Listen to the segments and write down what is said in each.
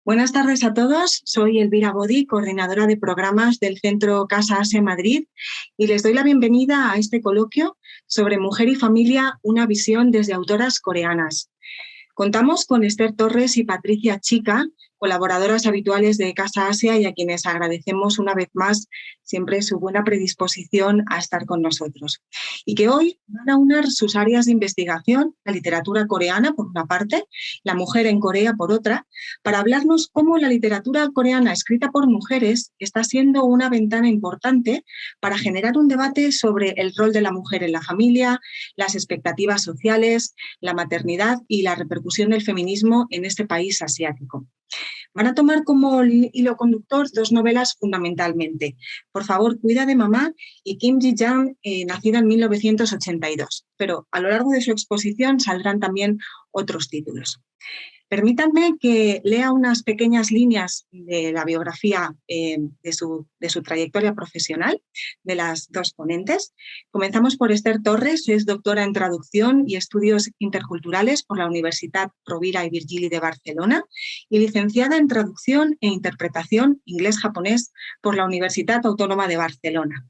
Buenas tardes a todos, soy Elvira Bodi, coordinadora de programas del Centro Casa Asia Madrid, y les doy la bienvenida a este coloquio sobre mujer y familia, una visión desde autoras coreanas. Contamos con Esther Torres y Patricia Chica, colaboradoras habituales de Casa Asia y a quienes agradecemos una vez más siempre su buena predisposición a estar con nosotros. Y que hoy van a unir sus áreas de investigación, la literatura coreana por una parte, la mujer en Corea por otra, para hablarnos cómo la literatura coreana escrita por mujeres está siendo una ventana importante para generar un debate sobre el rol de la mujer en la familia, las expectativas sociales, la maternidad y la repercusión del feminismo en este país asiático. Van a tomar como hilo conductor dos novelas fundamentalmente, Por favor, cuida de mamá y Kim Ji-young, nacida en 1982, pero a lo largo de su exposición saldrán también otros títulos. Permítanme que lea unas pequeñas líneas de la biografía de su trayectoria profesional de las dos ponentes. Comenzamos por Esther Torres, es doctora en Traducción y Estudios Interculturales por la Universitat Rovira i Virgili de Barcelona y licenciada en Traducción e Interpretación Inglés-Japonés por la Universitat Autónoma de Barcelona.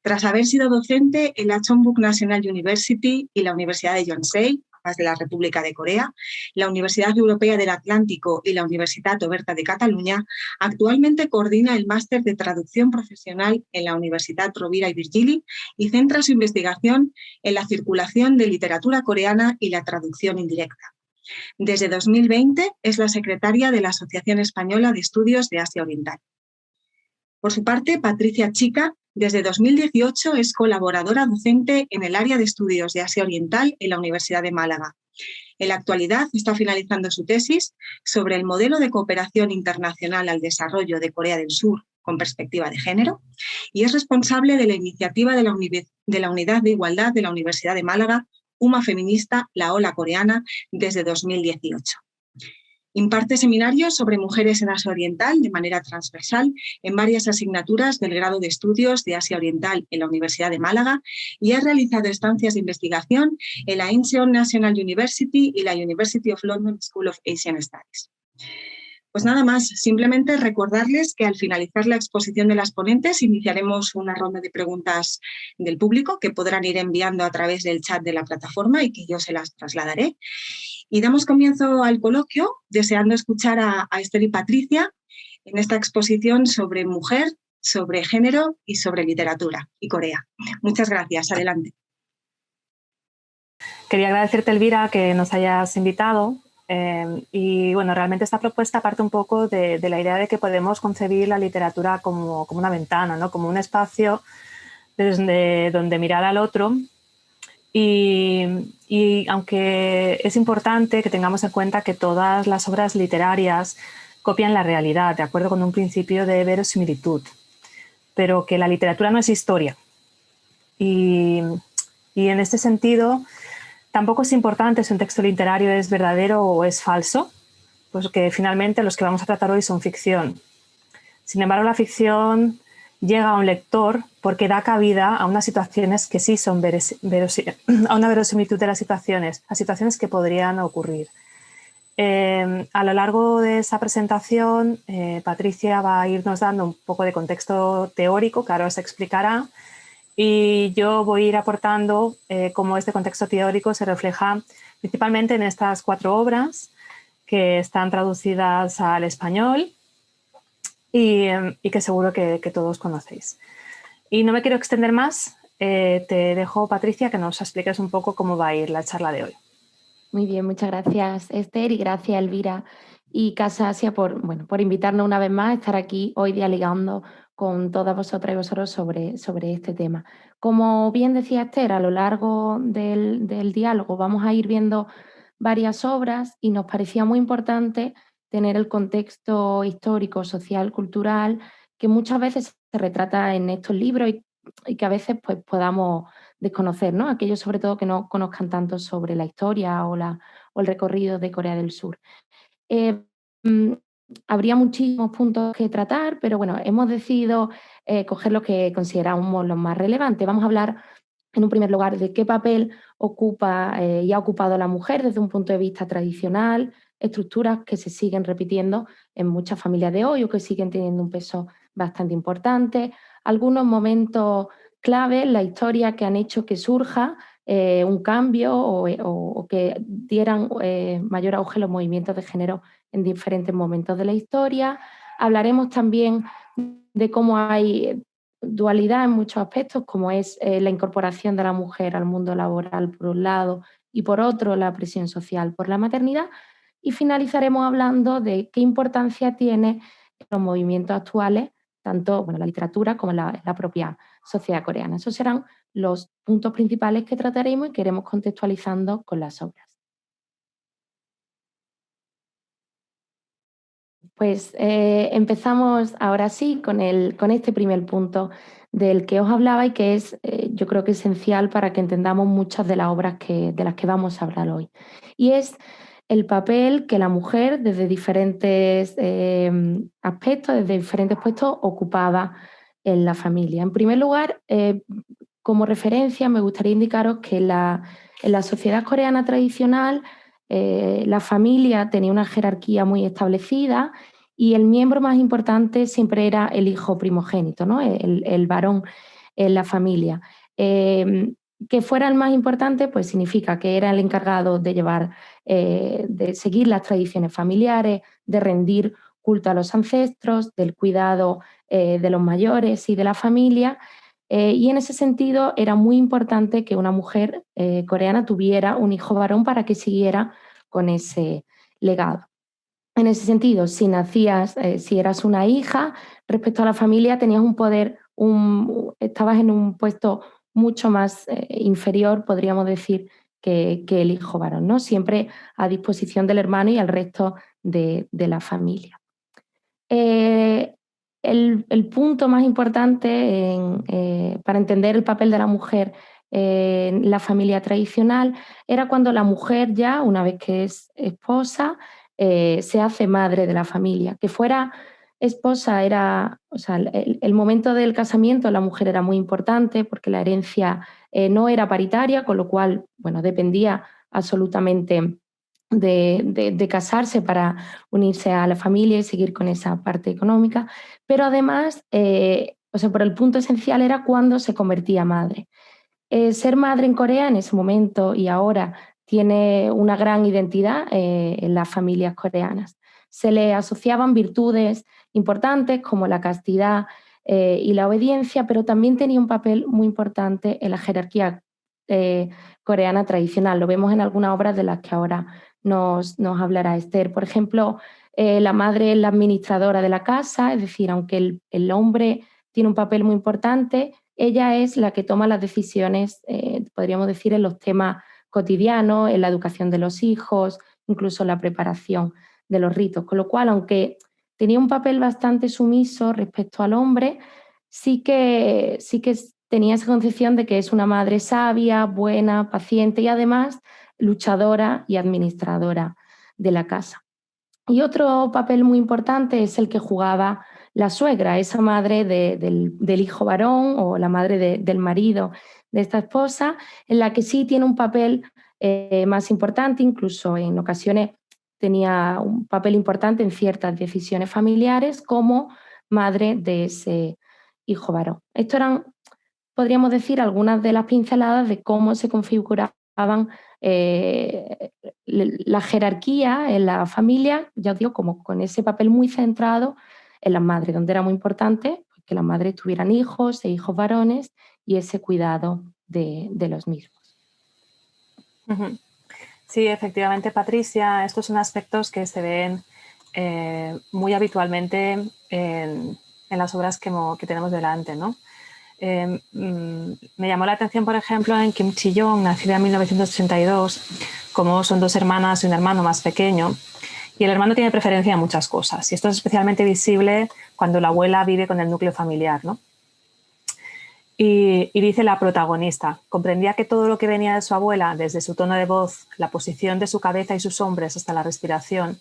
Tras haber sido docente en la Chonbuk National University y la Universidad de Yonsei, de la República de Corea, la Universidad Europea del Atlántico y la Universitat Oberta de Cataluña, actualmente coordina el máster de traducción profesional en la Universitat Rovira i Virgili y centra su investigación en la circulación de literatura coreana y la traducción indirecta. Desde 2020 es la secretaria de la Asociación Española de Estudios de Asia Oriental. Por su parte, Patricia Chica, desde 2018 es colaboradora docente en el área de estudios de Asia Oriental en la Universidad de Málaga. En la actualidad está finalizando su tesis sobre el modelo de cooperación internacional al desarrollo de Corea del Sur con perspectiva de género y es responsable de la iniciativa de la Unidad de Igualdad de la Universidad de Málaga, UMA Feminista, la Ola Coreana, desde 2018. Imparte seminarios sobre mujeres en Asia Oriental de manera transversal en varias asignaturas del grado de estudios de Asia Oriental en la Universidad de Málaga y ha realizado estancias de investigación en la Incheon National University y la University of London School of Asian Studies. Pues nada más, simplemente recordarles que al finalizar la exposición de las ponentes iniciaremos una ronda de preguntas del público que podrán ir enviando a través del chat de la plataforma y que yo se las trasladaré. Y damos comienzo al coloquio, deseando escuchar a Esther y Patricia en esta exposición sobre mujer, sobre género y sobre literatura y Corea. Muchas gracias, adelante. Quería agradecerte, Elvira, que nos hayas invitado. Y bueno, realmente esta propuesta parte un poco de la idea de que podemos concebir la literatura como una ventana, ¿no? Como un espacio desde donde mirar al otro. Y aunque es importante que tengamos en cuenta que todas las obras literarias copian la realidad, de acuerdo con un principio de verosimilitud, pero que la literatura no es historia. Y en este sentido, tampoco es importante si un texto literario es verdadero o es falso, pues que finalmente los que vamos a tratar hoy son ficción. Sin embargo, la ficción llega a un lector porque da cabida a unas situaciones que sí son a una verosimilitud de las situaciones, a situaciones que podrían ocurrir. A lo largo de esa presentación, Patricia va a irnos dando un poco de contexto teórico, que ahora os explicará, y yo voy a ir aportando cómo este contexto teórico se refleja principalmente en estas 4 obras que están traducidas al español y que seguro que todos conocéis. Y no me quiero extender más, te dejo, Patricia, que nos expliques un poco cómo va a ir la charla de hoy. Muy bien, muchas gracias, Esther, y gracias, Elvira y Casa Asia por invitarnos una vez más a estar aquí hoy dialogando con todas vosotras y vosotros sobre este tema. Como bien decía Esther, a lo largo del diálogo vamos a ir viendo varias obras y nos parecía muy importante tener el contexto histórico, social, cultural, que muchas veces se retrata en estos libros y que a veces pues, podamos desconocer, ¿no? Aquellos sobre todo que no conozcan tanto sobre la historia o el recorrido de Corea del Sur. Habría muchísimos puntos que tratar, pero bueno, hemos decidido coger los que consideramos los más relevantes. Vamos a hablar en un primer lugar de qué papel ocupa y ha ocupado la mujer desde un punto de vista tradicional, estructuras que se siguen repitiendo en muchas familias de hoy o que siguen teniendo un peso bastante importante. Algunos momentos clave en la historia que han hecho que surja un cambio o que dieran mayor auge los movimientos de género en diferentes momentos de la historia. Hablaremos también de cómo hay dualidad en muchos aspectos, como es la incorporación de la mujer al mundo laboral por un lado y por otro la presión social por la maternidad. Y finalizaremos hablando de qué importancia tiene los movimientos actuales, tanto la literatura como la propia sociedad coreana. Esos serán los puntos principales que trataremos y que iremos contextualizando con las obras. Pues empezamos ahora sí con este primer punto del que os hablaba y que es, yo creo que esencial para que entendamos muchas de las obras de las que vamos a hablar hoy. Y es el papel que la mujer desde diferentes aspectos, desde diferentes puestos, ocupaba en la familia. En primer lugar, como referencia, me gustaría indicaros que en la sociedad coreana tradicional la familia tenía una jerarquía muy establecida y el miembro más importante siempre era el hijo primogénito, ¿no? el varón en la familia. Que fuera el más importante, pues significa que era el encargado de llevar, de seguir las tradiciones familiares, de rendir culto a los ancestros, del cuidado de los mayores y de la familia. Y en ese sentido era muy importante que una mujer coreana tuviera un hijo varón para que siguiera con ese legado. En ese sentido, si eras una hija, respecto a la familia tenías un poder, estabas en un puesto mucho más inferior, podríamos decir, que el hijo varón, ¿no? Siempre a disposición del hermano y al resto de la familia. El punto más importante para entender el papel de la mujer en la familia tradicional era cuando la mujer ya, una vez que es esposa, se hace madre de la familia. Que fuera esposa era, o sea, el momento del casamiento la mujer era muy importante porque la herencia no era paritaria, con lo cual, bueno, dependía absolutamente de casarse para unirse a la familia y seguir con esa parte económica, pero además, por el punto esencial era cuando se convertía madre. Ser madre en Corea en ese momento y ahora tiene una gran identidad en las familias coreanas. Se le asociaban virtudes importantes como la castidad y la obediencia, pero también tenía un papel muy importante en la jerarquía coreana tradicional. Lo vemos en algunas obras de las que ahora nos hablará Esther. Por ejemplo, la madre es la administradora de la casa, es decir, aunque el hombre tiene un papel muy importante, ella es la que toma las decisiones, podríamos decir, en los temas cotidianos, en la educación de los hijos, incluso en la preparación de los ritos. Con lo cual, aunque tenía un papel bastante sumiso respecto al hombre, sí que tenía esa concepción de que es una madre sabia, buena, paciente y además luchadora y administradora de la casa. Y otro papel muy importante es el que jugaba la suegra, esa madre del hijo varón o la madre del marido de esta esposa, en la que sí tiene un papel más importante, incluso en ocasiones tenía un papel importante en ciertas decisiones familiares como madre de ese hijo varón. Esto eran, podríamos decir, algunas de las pinceladas de cómo se configuraban la jerarquía en la familia, ya os digo, como con ese papel muy centrado en las madres, donde era muy importante que las madres tuvieran hijos e hijos varones y ese cuidado de los mismos. Sí, efectivamente, Patricia, estos son aspectos que se ven muy habitualmente en las obras que tenemos delante, ¿no? Me llamó la atención, por ejemplo, en Kim Chi-young, nacida en 1982, como son dos hermanas y un hermano más pequeño, y el hermano tiene preferencia en muchas cosas, y esto es especialmente visible cuando la abuela vive con el núcleo familiar, ¿no? Y dice la protagonista, comprendía que todo lo que venía de su abuela, desde su tono de voz, la posición de su cabeza y sus hombros hasta la respiración,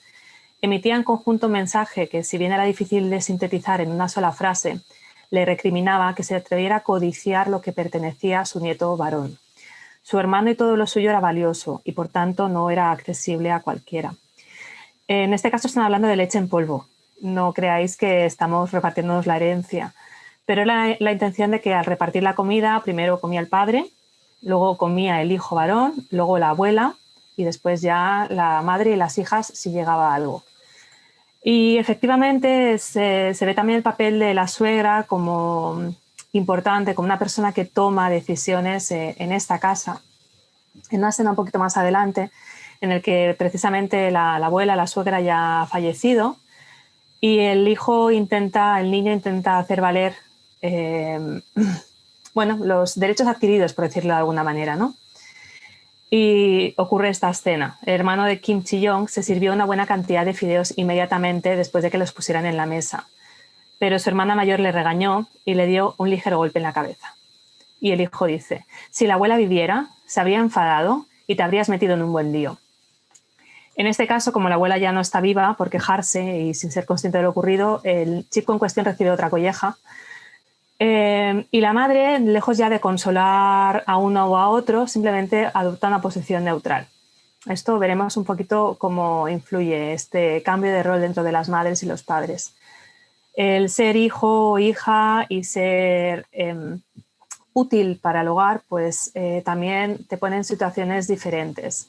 emitía en conjunto un mensaje que, si bien era difícil de sintetizar en una sola frase, le recriminaba que se atreviera a codiciar lo que pertenecía a su nieto varón. Su hermano y todo lo suyo era valioso y por tanto no era accesible a cualquiera. En este caso están hablando de leche en polvo. No creáis que estamos repartiéndonos la herencia, pero la intención de que al repartir la comida, primero comía el padre, luego comía el hijo varón, luego la abuela y después ya la madre y las hijas si llegaba algo. Y efectivamente se ve también el papel de la suegra como importante, como una persona que toma decisiones en esta casa. En una escena un poquito más adelante, en el que precisamente la abuela, la suegra ya ha fallecido y el niño intenta hacer valer bueno, los derechos adquiridos, por decirlo de alguna manera, ¿no? Y ocurre esta escena. El hermano de Kim Chi-young se sirvió una buena cantidad de fideos inmediatamente después de que los pusieran en la mesa, pero su hermana mayor le regañó y le dio un ligero golpe en la cabeza. Y el hijo dice, si la abuela viviera, se habría enfadado y te habrías metido en un buen lío. En este caso, como la abuela ya no está viva por quejarse y sin ser consciente de lo ocurrido, el chico en cuestión recibe otra colleja. Y la madre, lejos ya de consolar a uno o a otro, simplemente adopta una posición neutral. Esto veremos un poquito cómo influye este cambio de rol dentro de las madres y los padres. El ser hijo o hija y ser útil para el hogar, pues también te pone en situaciones diferentes.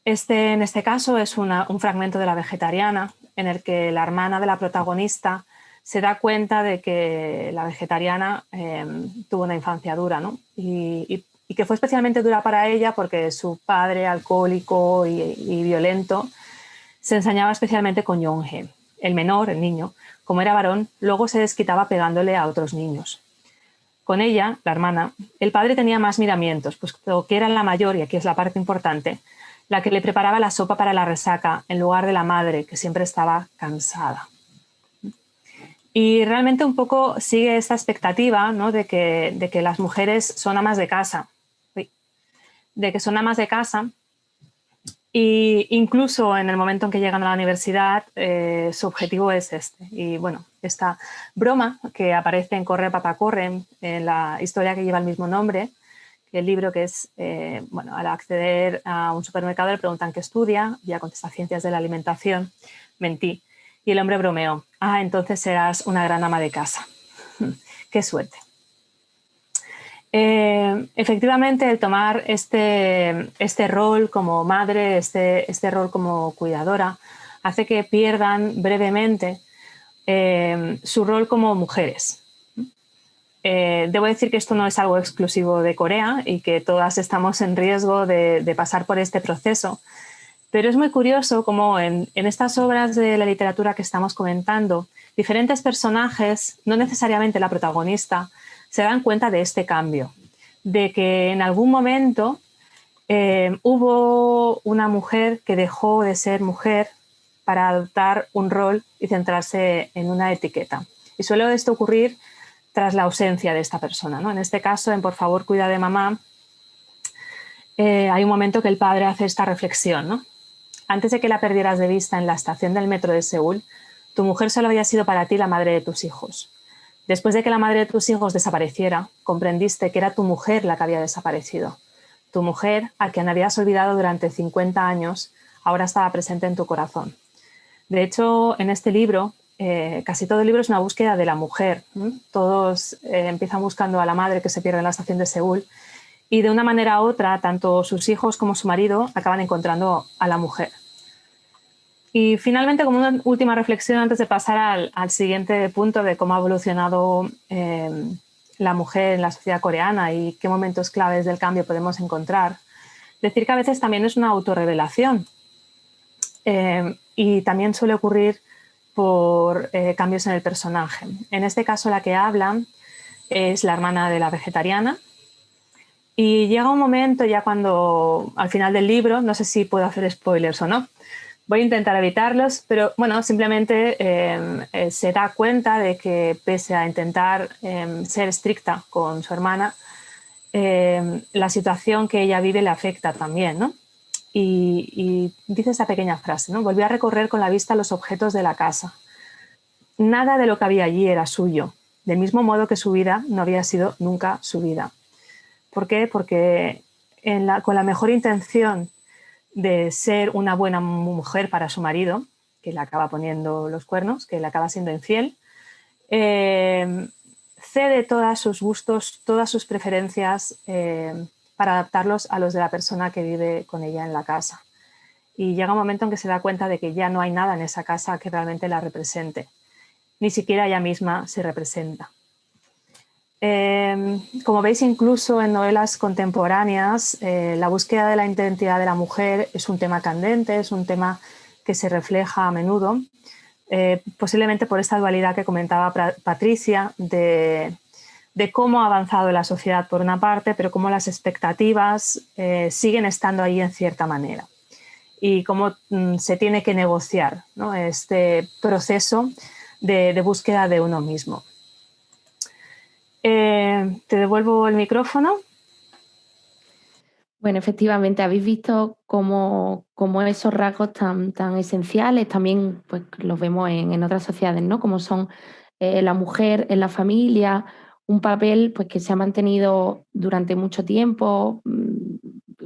En este caso es un fragmento de La vegetariana, en el que la hermana de la protagonista se da cuenta de que la vegetariana tuvo una infancia dura, ¿no? Y que fue especialmente dura para ella porque su padre, alcohólico y violento, se ensañaba especialmente con Yong-hee. El menor, el niño, como era varón, luego se desquitaba pegándole a otros niños. Con ella, la hermana, el padre tenía más miramientos, puesto que era la mayor, y aquí es la parte importante, la que le preparaba la sopa para la resaca en lugar de la madre, que siempre estaba cansada. Y realmente un poco sigue esta expectativa, ¿no? de que las mujeres son amas de casa, y incluso en el momento en que llegan a la universidad su objetivo es este. Y bueno, esta broma que aparece en Corre Papá Corre, en la historia que lleva el mismo nombre, el libro que es, bueno, al acceder a un supermercado le preguntan qué estudia, y ella contesta ciencias de la alimentación, mentí. Y el hombre bromeó, entonces serás una gran ama de casa. Qué suerte. Efectivamente, el tomar este rol como madre, este rol como cuidadora, hace que pierdan brevemente su rol como mujeres. Debo decir que esto no es algo exclusivo de Corea y que todas estamos en riesgo de pasar por este proceso. Pero es muy curioso cómo en estas obras de la literatura que estamos comentando, diferentes personajes, no necesariamente la protagonista, se dan cuenta de este cambio, de que en algún momento hubo una mujer que dejó de ser mujer para adoptar un rol y centrarse en una etiqueta. Y suele esto ocurrir tras la ausencia de esta persona, ¿no? En este caso, en Por favor, cuida de mamá, hay un momento que el padre hace esta reflexión, ¿no? Antes de que la perdieras de vista en la estación del metro de Seúl, tu mujer solo había sido para ti la madre de tus hijos. Después de que la madre de tus hijos desapareciera, comprendiste que era tu mujer la que había desaparecido. Tu mujer, a quien habías olvidado durante 50 años, ahora estaba presente en tu corazón. De hecho, en este libro, casi todo el libro es una búsqueda de la mujer. Todos empiezan buscando a la madre que se pierde en la estación de Seúl, y de una manera u otra, tanto sus hijos como su marido acaban encontrando a la mujer. Y finalmente, como una última reflexión antes de pasar al siguiente punto de cómo ha evolucionado la mujer en la sociedad coreana y qué momentos claves del cambio podemos encontrar, decir que a veces también es una autorrevelación y también suele ocurrir por cambios en el personaje. En este caso, la que habla es la hermana de la vegetariana. Y llega un momento ya cuando, al final del libro, no sé si puedo hacer spoilers o no, voy a intentar evitarlos, pero bueno, simplemente se da cuenta de que pese a intentar ser estricta con su hermana, la situación que ella vive le afecta también, ¿no? Y dice esa pequeña frase, ¿no? Volvió a recorrer con la vista los objetos de la casa. Nada de lo que había allí era suyo, del mismo modo que su vida no había sido nunca su vida. ¿Por qué? Porque con la mejor intención de ser una buena mujer para su marido, que le acaba poniendo los cuernos, que le acaba siendo infiel. Cede todos sus gustos, todas sus preferencias para adaptarlos a los de la persona que vive con ella en la casa. Y llega un momento en que se da cuenta de que ya no hay nada en esa casa que realmente la represente. Ni siquiera ella misma se representa. Como veis, incluso en novelas contemporáneas, la búsqueda de la identidad de la mujer es un tema candente, es un tema que se refleja a menudo, posiblemente por esta dualidad que comentaba Patricia, de cómo ha avanzado la sociedad por una parte, pero cómo las expectativas siguen estando ahí en cierta manera. Y cómo se tiene que negociar, ¿no?, este proceso de búsqueda de uno mismo. Te devuelvo el micrófono. Bueno, efectivamente, habéis visto cómo esos rasgos tan esenciales también pues, los vemos en otras sociedades, ¿no? Como son la mujer en la familia, un papel pues, que se ha mantenido durante mucho tiempo,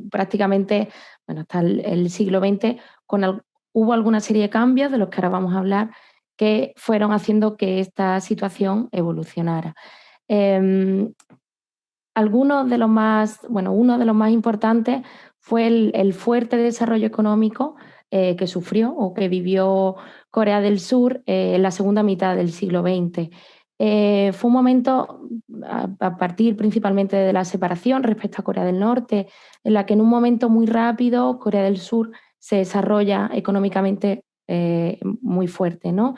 prácticamente bueno, hasta el siglo XX, hubo alguna serie de cambios de los que ahora vamos a hablar que fueron haciendo que esta situación evolucionara. Uno de los más importantes fue el fuerte desarrollo económico que sufrió o que vivió Corea del Sur en la segunda mitad del siglo XX. Fue un momento, a partir principalmente de la separación respecto a Corea del Norte, en la que en un momento muy rápido Corea del Sur se desarrolla económicamente muy fuerte, ¿no?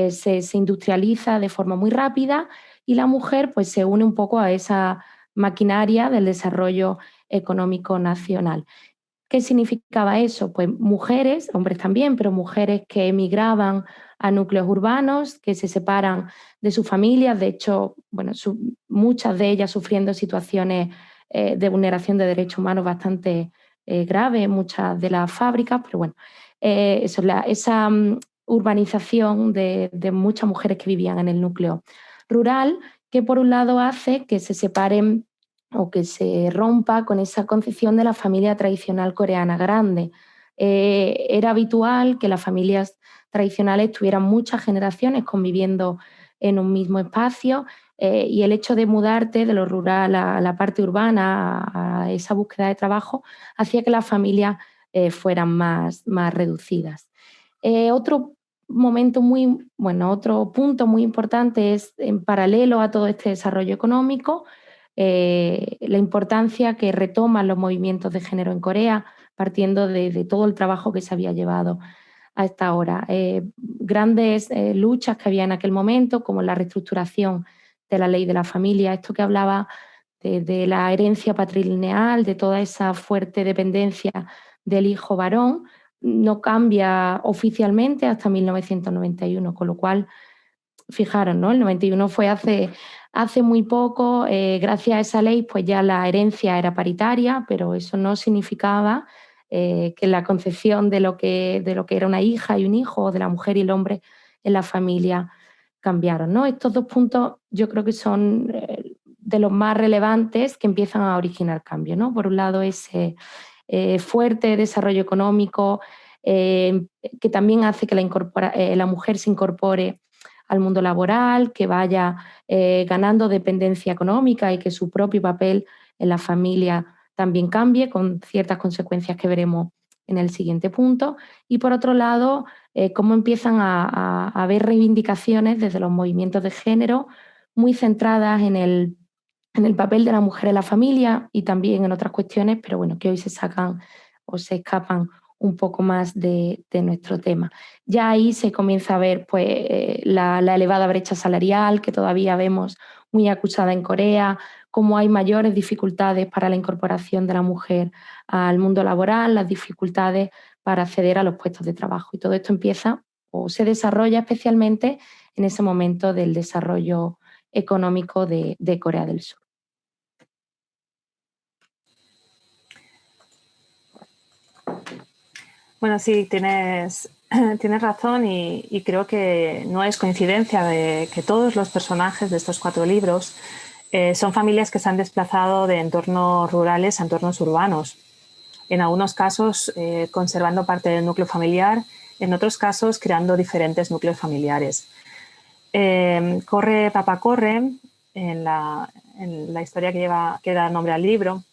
Se industrializa de forma muy rápida y la mujer pues, se une un poco a esa maquinaria del desarrollo económico nacional. ¿Qué significaba eso? Pues mujeres, hombres también, pero mujeres que emigraban a núcleos urbanos, que se separan de sus familias, de hecho, bueno, muchas de ellas sufriendo situaciones de vulneración de derechos humanos bastante graves en muchas de las fábricas, pero bueno, esa urbanización de muchas mujeres que vivían en el núcleo rural, que por un lado hace que se separen o que se rompa con esa concepción de la familia tradicional coreana grande. Era habitual que las familias tradicionales tuvieran muchas generaciones conviviendo en un mismo espacio y el hecho de mudarte de lo rural a la parte urbana, a esa búsqueda de trabajo, hacía que las familias fueran más reducidas. Otro punto muy importante es, en paralelo a todo este desarrollo económico, la importancia que retoman los movimientos de género en Corea, partiendo de todo el trabajo que se había llevado hasta ahora. Grandes luchas que había en aquel momento, como la reestructuración de la ley de la familia, esto que hablaba de la herencia patrilineal, de toda esa fuerte dependencia del hijo varón, no cambia oficialmente hasta 1991, con lo cual, fijaros, ¿no? El 91 fue hace muy poco. Gracias a esa ley pues ya la herencia era paritaria, pero eso no significaba que la concepción de lo que era una hija y un hijo, o de la mujer y el hombre en la familia, cambiaron, ¿no? Estos dos puntos yo creo que son de los más relevantes que empiezan a originar cambios, ¿no? Por un lado, ese fuerte desarrollo económico que también hace que la mujer se incorpore al mundo laboral, que vaya ganando dependencia económica y que su propio papel en la familia también cambie, con ciertas consecuencias que veremos en el siguiente punto. Y por otro lado, cómo empiezan a haber reivindicaciones desde los movimientos de género muy centradas en el papel de la mujer en la familia y también en otras cuestiones, pero bueno, que hoy se sacan o se escapan un poco más de nuestro tema. Ya ahí se comienza a ver pues, la elevada brecha salarial que todavía vemos muy acusada en Corea, cómo hay mayores dificultades para la incorporación de la mujer al mundo laboral, las dificultades para acceder a los puestos de trabajo. Y todo esto empieza o se desarrolla especialmente en ese momento del desarrollo económico de Corea del Sur. Bueno, sí, tienes razón y creo que no es coincidencia de que todos los personajes de estos 4 libros son familias que se han desplazado de entornos rurales a entornos urbanos. en algunos casos conservando parte del núcleo familiar, en otros casos creando diferentes núcleos familiares. Corre, papá, corre, en la historia que da nombre al libro,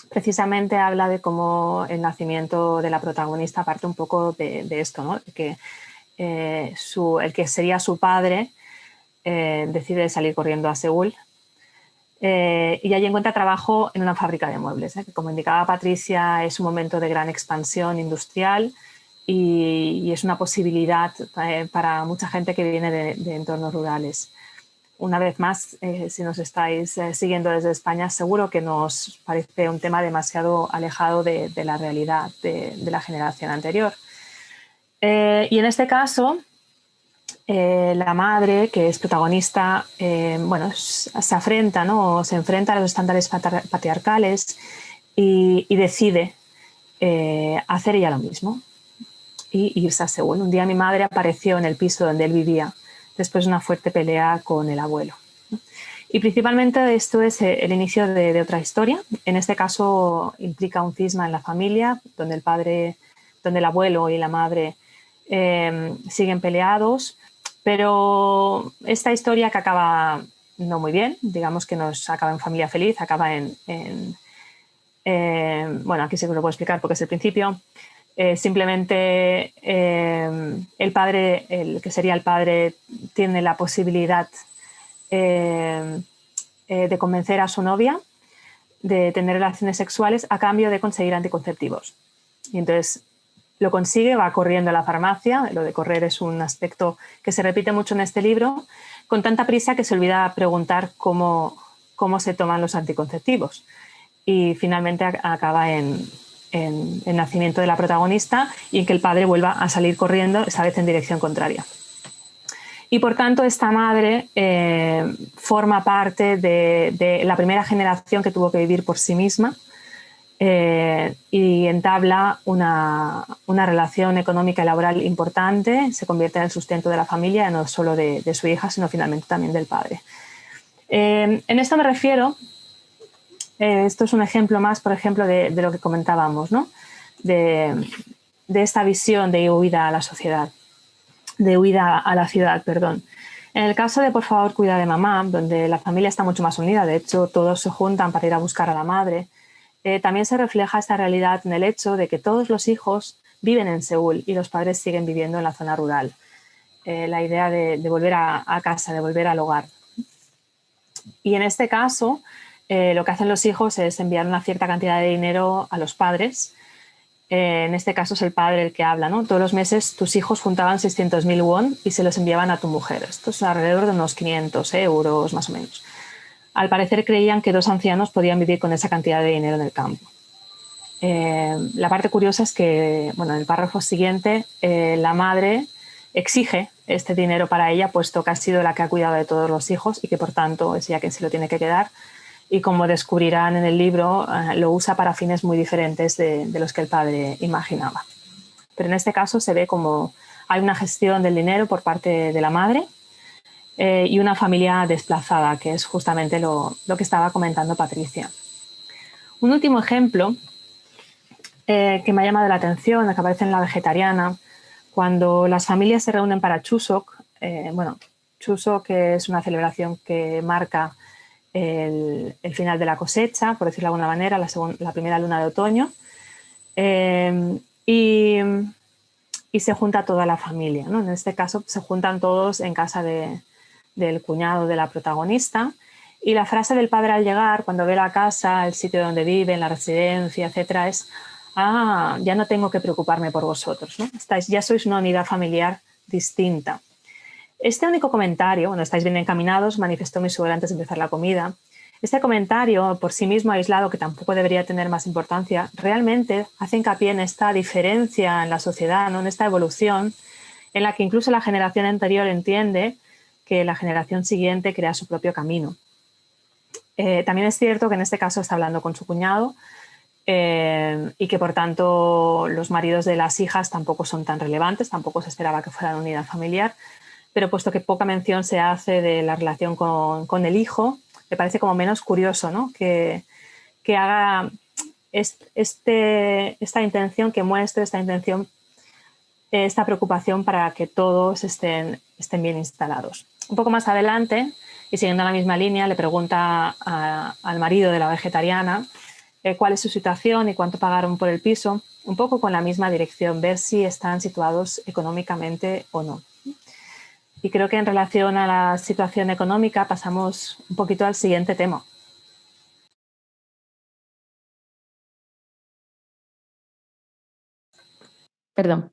precisamente habla de cómo el nacimiento de la protagonista parte un poco de esto, ¿no? De que el que sería su padre decide salir corriendo a Seúl y allí encuentra trabajo en una fábrica de muebles, que, como indicaba Patricia, es un momento de gran expansión industrial y es una posibilidad para mucha gente que viene de entornos rurales. Una vez más, si nos estáis siguiendo desde España, seguro que nos parece un tema demasiado alejado de la realidad de la generación anterior. Y en este caso, la madre, que es protagonista, se afrenta, ¿no? O se enfrenta a los estándares patriarcales y decide hacer ella lo mismo y irse a Seúl. Un día mi madre apareció en el piso donde él vivía después de una fuerte pelea con el abuelo. Y principalmente esto es el inicio de otra historia. En este caso implica un cisma en la familia, donde el abuelo y la madre siguen peleados, pero esta historia, que acaba no muy bien, digamos que no acaba en familia feliz, acaba bueno, aquí sí que lo puedo explicar porque es el principio. Simplemente el padre, el que sería el padre, tiene la posibilidad de convencer a su novia de tener relaciones sexuales a cambio de conseguir anticonceptivos. Y entonces lo consigue, va corriendo a la farmacia. Lo de correr es un aspecto que se repite mucho en este libro, con tanta prisa que se olvida preguntar cómo se toman los anticonceptivos. Y finalmente acaba en el nacimiento de la protagonista y en que el padre vuelva a salir corriendo, esta vez en dirección contraria. Y por tanto, esta madre forma parte de la primera generación que tuvo que vivir por sí misma y entabla una relación económica y laboral importante, se convierte en el sustento de la familia, no solo de su hija, sino finalmente también del padre. En esto me refiero, esto es un ejemplo más, por ejemplo, de lo que comentábamos, ¿no? De esta visión de huida a la sociedad, de huida a la ciudad, perdón. En el caso de Por favor, cuida de mamá, donde la familia está mucho más unida, de hecho todos se juntan para ir a buscar a la madre, también se refleja esta realidad en el hecho de que todos los hijos viven en Seúl y los padres siguen viviendo en la zona rural. La idea de volver a casa, de volver al hogar. Y en este caso, lo que hacen los hijos es enviar una cierta cantidad de dinero a los padres. En este caso es el padre el que habla, ¿no? Todos los meses tus hijos juntaban 600.000 won y se los enviaban a tu mujer. Esto es alrededor de unos 500 euros más o menos. Al parecer creían que dos ancianos podían vivir con esa cantidad de dinero en el campo. La parte curiosa es que, bueno, en el párrafo siguiente, la madre exige este dinero para ella, puesto que ha sido la que ha cuidado de todos los hijos y que por tanto es ella quien se lo tiene que quedar. Y como descubrirán en el libro, lo usa para fines muy diferentes de los que el padre imaginaba. Pero en este caso se ve como hay una gestión del dinero por parte de la madre y una familia desplazada, que es justamente lo que estaba comentando Patricia. Un último ejemplo que me ha llamado la atención, que aparece en La Vegetariana, cuando las familias se reúnen para Chuseok. Chuseok es una celebración que marca el final de la cosecha, por decirlo de alguna manera, la primera luna de otoño, y se junta toda la familia, ¿no? En este caso se juntan todos en casa del cuñado de la protagonista, y la frase del padre al llegar, cuando ve la casa, el sitio donde viven, la residencia, etcétera, es: ya no tengo que preocuparme por vosotros, ¿no? Ya sois una unidad familiar distinta. Este único comentario, cuando estáis bien encaminados, manifestó mi suegra antes de empezar la comida. Este comentario, por sí mismo aislado, que tampoco debería tener más importancia, realmente hace hincapié en esta diferencia en la sociedad, ¿no? En esta evolución en la que incluso la generación anterior entiende que la generación siguiente crea su propio camino. También es cierto que en este caso está hablando con su cuñado y que por tanto los maridos de las hijas tampoco son tan relevantes, tampoco se esperaba que fueran unidad familiar, pero puesto que poca mención se hace de la relación con el hijo, me parece como menos curioso, ¿no? que haga esta intención, que muestre esta intención, esta preocupación para que todos estén bien instalados. Un poco más adelante, y siguiendo la misma línea, le pregunta al marido de la vegetariana cuál es su situación y cuánto pagaron por el piso, un poco con la misma dirección, ver si están situados económicamente o no. Y creo que en relación a la situación económica pasamos un poquito al siguiente tema. Perdón.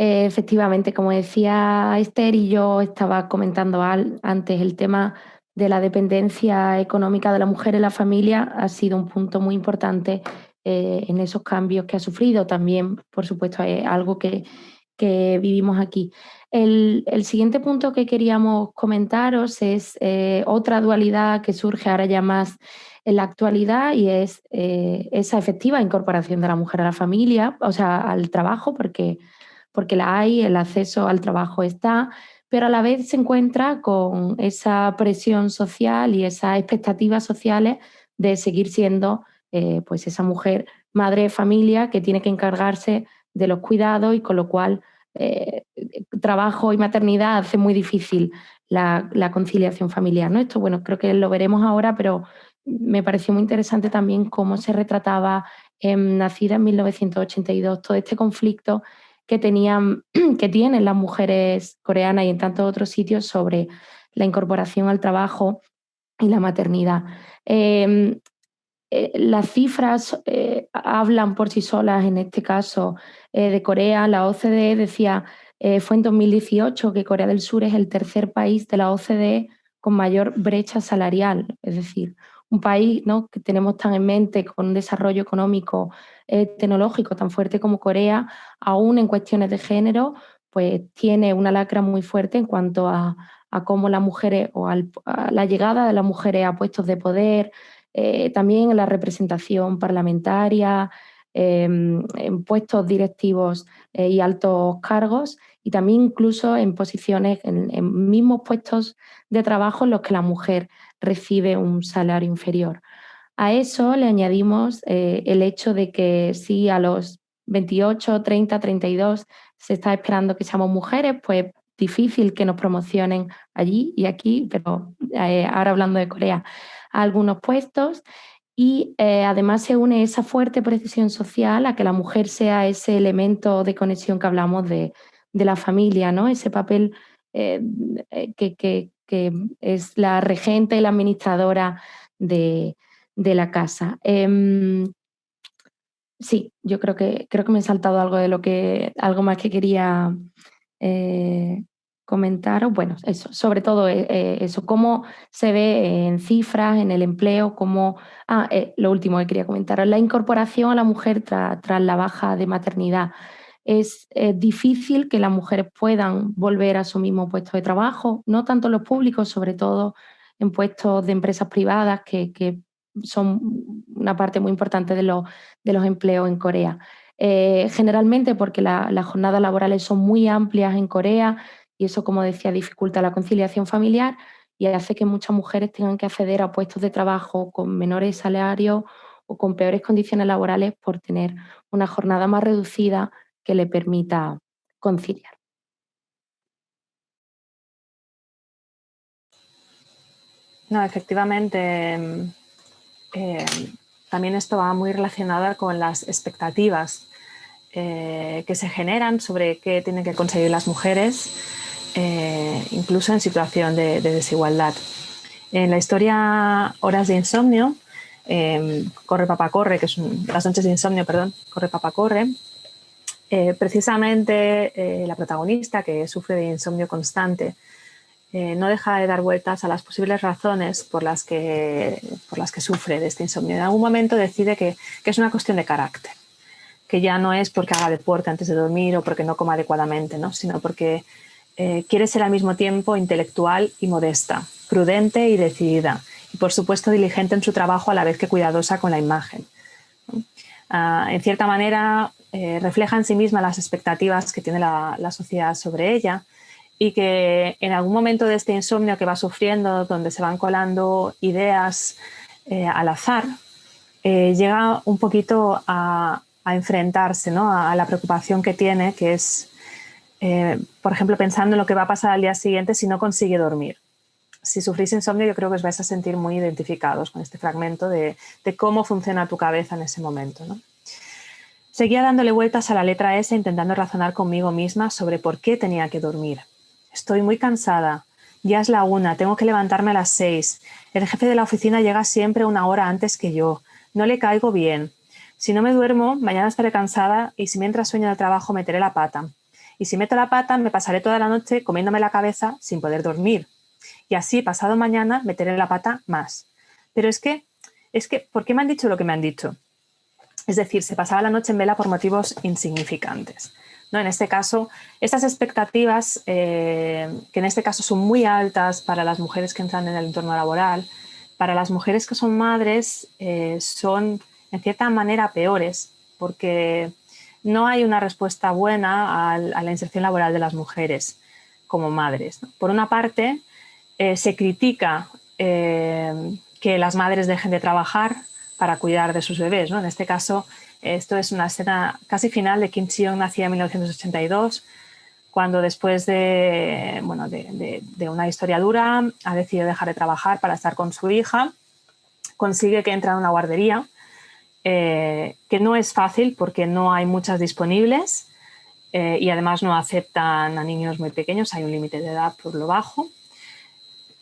Efectivamente, como decía Esther y yo estaba comentando antes, el tema de la dependencia económica de la mujer en la familia ha sido un punto muy importante en esos cambios que ha sufrido. También, por supuesto, es algo que vivimos aquí. El siguiente punto que queríamos comentaros es otra dualidad que surge ahora ya más en la actualidad, y es esa efectiva incorporación de la mujer a la familia, o sea, al trabajo, porque la hay, el acceso al trabajo está, pero a la vez se encuentra con esa presión social y esas expectativas sociales de seguir siendo pues esa mujer madre de familia que tiene que encargarse de los cuidados, y con lo cual trabajo y maternidad hace muy difícil la conciliación familiar, ¿no? Esto, bueno, creo que lo veremos ahora, pero me pareció muy interesante también cómo se retrataba Nacida en 1982 todo este conflicto que tienen las mujeres coreanas y en tantos otros sitios sobre la incorporación al trabajo y la maternidad. Las cifras hablan por sí solas, en este caso de Corea. La OCDE decía, fue en 2018, que Corea del Sur es el tercer país de la OCDE con mayor brecha salarial, es decir, un país, ¿no?, que tenemos tan en mente, con un desarrollo económico, tecnológico tan fuerte como Corea, aún en cuestiones de género, pues tiene una lacra muy fuerte en cuanto a cómo las mujeres, o a la llegada de las mujeres a puestos de poder, también en la representación parlamentaria, en puestos directivos y altos cargos, y también incluso en posiciones, en mismos puestos de trabajo en los que la mujer recibe un salario inferior. A eso le añadimos el hecho de que si a los 28, 30, 32 se está esperando que seamos mujeres, pues difícil que nos promocionen allí y aquí, pero ahora hablando de Corea, a algunos puestos. Y además se une esa fuerte precisión social a que la mujer sea ese elemento de conexión que hablamos de la familia, ¿no? Ese papel eh, que es la regente y la administradora de la casa. Sí, yo creo que me he saltado algo más que quería comentaros. Bueno, eso, sobre todo eso, cómo se ve en cifras, en el empleo, lo último que quería comentaros, la incorporación a la mujer tras la baja de maternidad. Es difícil que las mujeres puedan volver a su mismo puesto de trabajo, no tanto en los públicos, sobre todo en puestos de empresas privadas que son una parte muy importante de los empleos en Corea. Generalmente porque las jornadas laborales son muy amplias en Corea, y eso, como decía, dificulta la conciliación familiar y hace que muchas mujeres tengan que acceder a puestos de trabajo con menores salarios o con peores condiciones laborales por tener una jornada más reducida que le permita conciliar. No, efectivamente, también esto va muy relacionado con las expectativas que se generan sobre qué tienen que conseguir las mujeres, incluso en situación de desigualdad. En la historia Horas de insomnio, Corre Papá Corre, que es Las noches de insomnio, perdón, Corre Papá Corre, precisamente la protagonista, que sufre de insomnio constante, no deja de dar vueltas a las posibles razones por las que sufre de este insomnio. En algún momento decide que es una cuestión de carácter, que ya no es porque haga deporte antes de dormir o porque no coma adecuadamente, ¿no?, sino porque quiere ser al mismo tiempo intelectual y modesta, prudente y decidida, y por supuesto diligente en su trabajo a la vez que cuidadosa con la imagen, ¿no? En cierta manera refleja en sí misma las expectativas que tiene la sociedad sobre ella, y que en algún momento de este insomnio que va sufriendo, donde se van colando ideas al azar, llega un poquito a enfrentarse, ¿no?, a la preocupación que tiene, que es, por ejemplo, pensando en lo que va a pasar al día siguiente si no consigue dormir. Si sufrís insomnio, yo creo que os vais a sentir muy identificados con este fragmento de cómo funciona tu cabeza en ese momento, ¿no? Seguía dándole vueltas a la letra S, intentando razonar conmigo misma sobre por qué tenía que dormir. Estoy muy cansada. Ya es la 1, tengo que levantarme a las 6. El jefe de la oficina llega siempre 1 hora antes que yo. No le caigo bien. Si no me duermo, mañana estaré cansada y si mientras sueño de trabajo meteré la pata. Y si meto la pata, me pasaré toda la noche comiéndome la cabeza sin poder dormir. Y así, pasado mañana, meteré la pata más. Pero es que, ¿por qué me han dicho lo que me han dicho? Es decir, se pasaba la noche en vela por motivos insignificantes, ¿no? En este caso, estas expectativas, que en este caso son muy altas para las mujeres que entran en el entorno laboral, para las mujeres que son madres, son en cierta manera peores, porque no hay una respuesta buena a la inserción laboral de las mujeres como madres, ¿no? Por una parte, se critica que las madres dejen de trabajar para cuidar de sus bebés, ¿no? En este caso, esto es una escena casi final de Kim Ji-young, nacida en 1982, cuando después de una historia dura ha decidido dejar de trabajar para estar con su hija, consigue que entre a una guardería, que no es fácil porque no hay muchas disponibles y además no aceptan a niños muy pequeños, hay un límite de edad por lo bajo.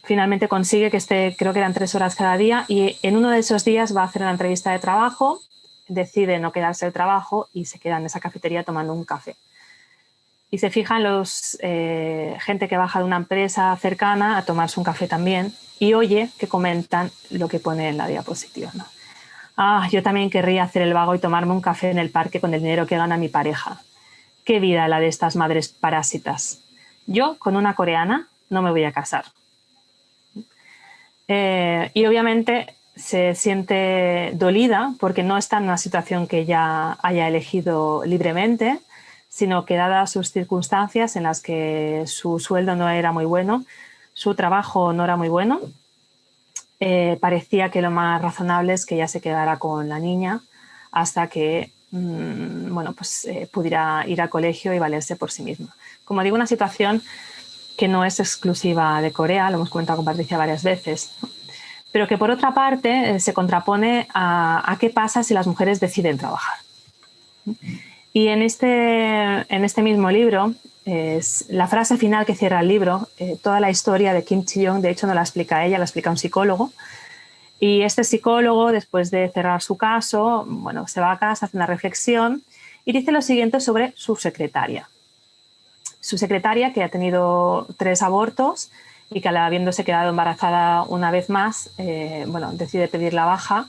Finalmente consigue que esté, creo que eran 3 horas cada día, y en uno de esos días va a hacer una entrevista de trabajo, decide no quedarse el trabajo y se queda en esa cafetería tomando un café. Y se fijan gente que baja de una empresa cercana a tomarse un café también y oye que comentan lo que pone en la diapositiva, ¿no? Yo también querría hacer el vago y tomarme un café en el parque con el dinero que gana mi pareja. Qué vida la de estas madres parásitas. Yo, con una coreana, no me voy a casar. Y obviamente se siente dolida porque no está en una situación que ella haya elegido libremente, sino que dadas sus circunstancias en las que su sueldo no era muy bueno, su trabajo no era muy bueno, parecía que lo más razonable es que ella se quedara con la niña hasta que pudiera ir al colegio y valerse por sí misma. Como digo, una situación que no es exclusiva de Corea, lo hemos comentado con Patricia varias veces, ¿no? Pero que por otra parte se contrapone a qué pasa si las mujeres deciden trabajar. Y en este mismo libro, la frase final que cierra el libro, toda la historia de Kim Ji-young, de hecho no la explica ella, la explica un psicólogo. Y este psicólogo, después de cerrar su caso, se va a casa, hace una reflexión y dice lo siguiente sobre su secretaria. Su secretaria, que ha tenido 3 abortos y que, al habiéndose quedado embarazada una vez más, decide pedir la baja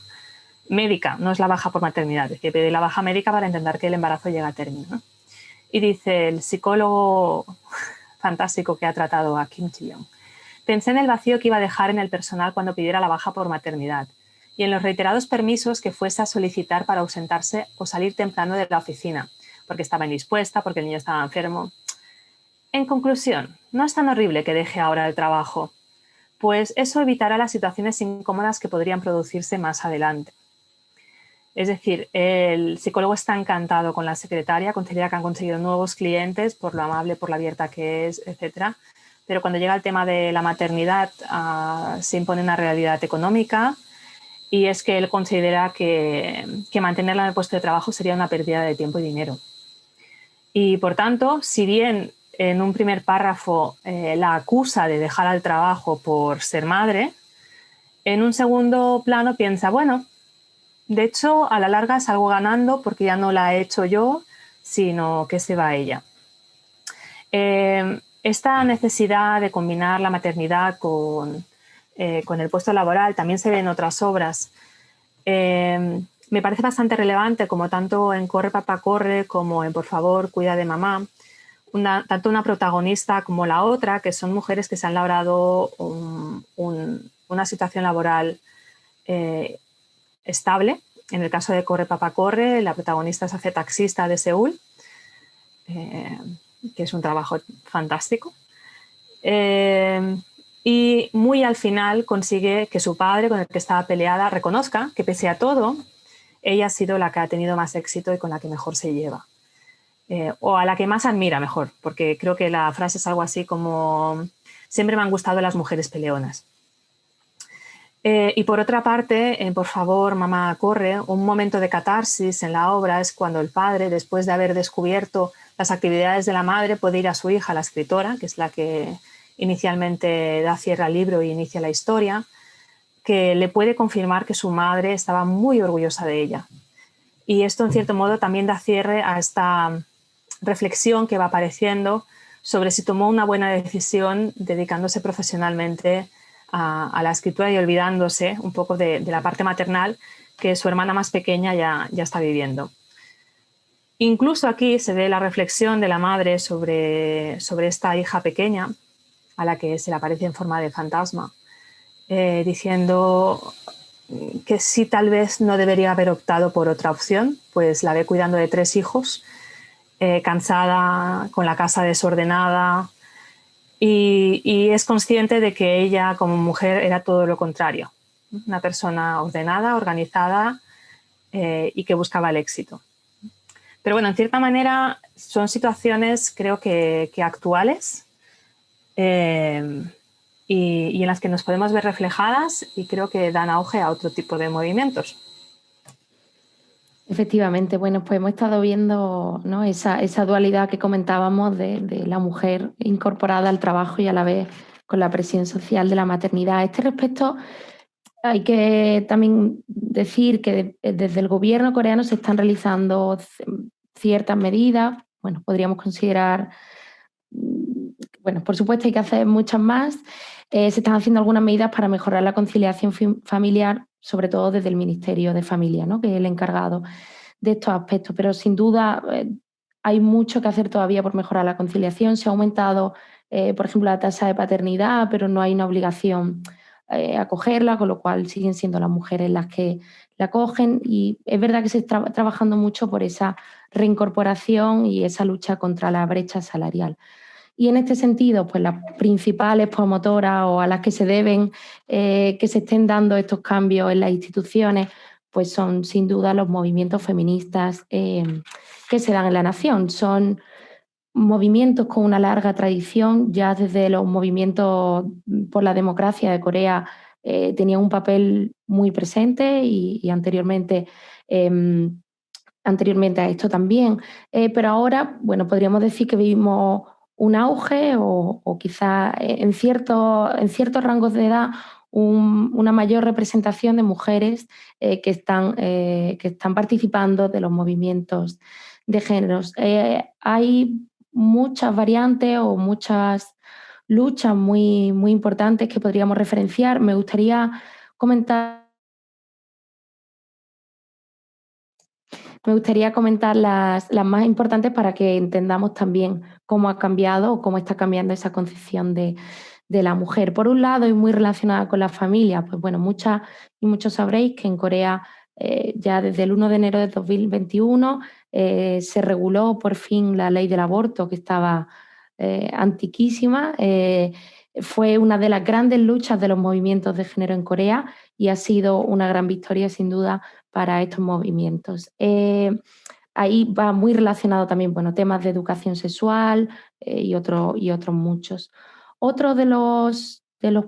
médica, no es la baja por maternidad, decide pedir la baja médica para intentar que el embarazo llegue a término, ¿no? Y dice el psicólogo fantástico que ha tratado a Kim Ji-young: pensé en el vacío que iba a dejar en el personal cuando pidiera la baja por maternidad y en los reiterados permisos que fuese a solicitar para ausentarse o salir temprano de la oficina, porque estaba indispuesta, porque el niño estaba enfermo. En conclusión, no es tan horrible que deje ahora el trabajo, pues eso evitará las situaciones incómodas que podrían producirse más adelante. Es decir, el psicólogo está encantado con la secretaria, considera que han conseguido nuevos clientes por lo amable, por la abierta que es, etc. Pero cuando llega el tema de la maternidad, se impone una realidad económica, y es que él considera que mantenerla en el puesto de trabajo sería una pérdida de tiempo y dinero. Y por tanto, si bien en un primer párrafo la acusa de dejar al trabajo por ser madre, en un segundo plano piensa, bueno, de hecho a la larga salgo ganando porque ya no la he hecho yo, sino que se va ella. Esta necesidad de combinar la maternidad con el puesto laboral también se ve en otras obras. Me parece bastante relevante, como tanto en Corre papá corre como en Por favor cuida de mamá, tanto una protagonista como la otra, que son mujeres que se han labrado una situación laboral estable. En el caso de Corre papá corre, la protagonista se hace taxista de Seúl, que es un trabajo fantástico. Y muy al final consigue que su padre, con el que estaba peleada, reconozca que pese a todo ella ha sido la que ha tenido más éxito y con la que mejor se lleva. O a la que más admira mejor, porque creo que la frase es algo así como siempre me han gustado las mujeres peleonas. Y por otra parte, Por favor, mamá, corre, un momento de catarsis en la obra es cuando el padre, después de haber descubierto las actividades de la madre, puede ir a su hija, la escritora, que es la que inicialmente da cierre al libro y inicia la historia, que le puede confirmar que su madre estaba muy orgullosa de ella. Y esto, en cierto modo, también da cierre a esta reflexión que va apareciendo sobre si tomó una buena decisión dedicándose profesionalmente a la escritura y olvidándose un poco de la parte maternal que su hermana más pequeña ya está viviendo. Incluso aquí se ve la reflexión de la madre sobre esta hija pequeña a la que se le aparece en forma de fantasma, diciendo que sí, tal vez no debería haber optado por otra opción, pues la ve cuidando de 3 hijos, cansada, con la casa desordenada, y es consciente de que ella como mujer era todo lo contrario, una persona ordenada, organizada y que buscaba el éxito. Pero bueno, en cierta manera son situaciones creo que actuales y en las que nos podemos ver reflejadas y creo que dan auge a otro tipo de movimientos. Efectivamente, bueno, pues hemos estado viendo, ¿no?, esa dualidad que comentábamos de la mujer incorporada al trabajo y a la vez con la presión social de la maternidad. A este respecto, hay que también decir que desde el gobierno coreano se están realizando ciertas medidas. Bueno, podríamos considerar, bueno, por supuesto hay que hacer muchas más. Se están haciendo algunas medidas para mejorar la conciliación familiar, sobre todo desde el Ministerio de Familia, ¿no?, que es el encargado de estos aspectos. Pero sin duda hay mucho que hacer todavía por mejorar la conciliación. Se ha aumentado, por ejemplo, la tasa de paternidad, pero no hay una obligación a cogerla, con lo cual siguen siendo las mujeres las que la cogen. Y es verdad que se está trabajando mucho por esa reincorporación y esa lucha contra la brecha salarial. Y en este sentido, pues las principales promotoras o a las que se deben que se estén dando estos cambios en las instituciones, pues son sin duda los movimientos feministas que se dan en la nación. Son movimientos con una larga tradición, ya desde los movimientos por la democracia de Corea tenían un papel muy presente y anteriormente a esto también. Pero ahora, bueno, podríamos decir que vivimos un auge o quizá en ciertos rangos de edad una mayor representación de mujeres que están participando de los movimientos de géneros. Hay muchas variantes o muchas luchas muy, muy importantes que podríamos referenciar. Me gustaría comentar las más importantes para que entendamos también cómo ha cambiado o cómo está cambiando esa concepción de la mujer. Por un lado, y muy relacionada con la familia, pues bueno, muchas y muchos sabréis que en Corea ya desde el 1 de enero de 2021 se reguló por fin la ley del aborto, que estaba antiquísima. Fue una de las grandes luchas de los movimientos de género en Corea y ha sido una gran victoria, sin duda, para estos movimientos. Ahí va muy relacionado también, bueno, temas de educación sexual y otros muchos. Otro de los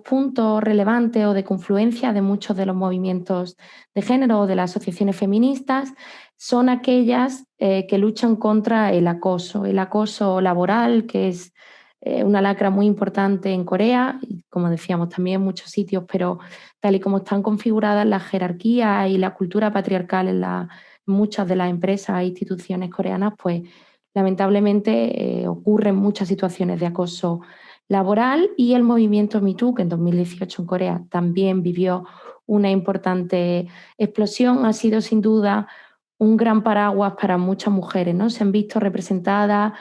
puntos relevantes o de confluencia de muchos de los movimientos de género o de las asociaciones feministas son aquellas que luchan contra el acoso laboral, que es una lacra muy importante en Corea, y como decíamos también en muchos sitios, pero tal y como están configuradas las jerarquías y la cultura patriarcal en muchas de las empresas e instituciones coreanas, pues lamentablemente ocurren muchas situaciones de acoso laboral. Y el movimiento Me Too, que en 2018 en Corea también vivió una importante explosión, ha sido sin duda un gran paraguas para muchas mujeres, ¿no? Se han visto representadas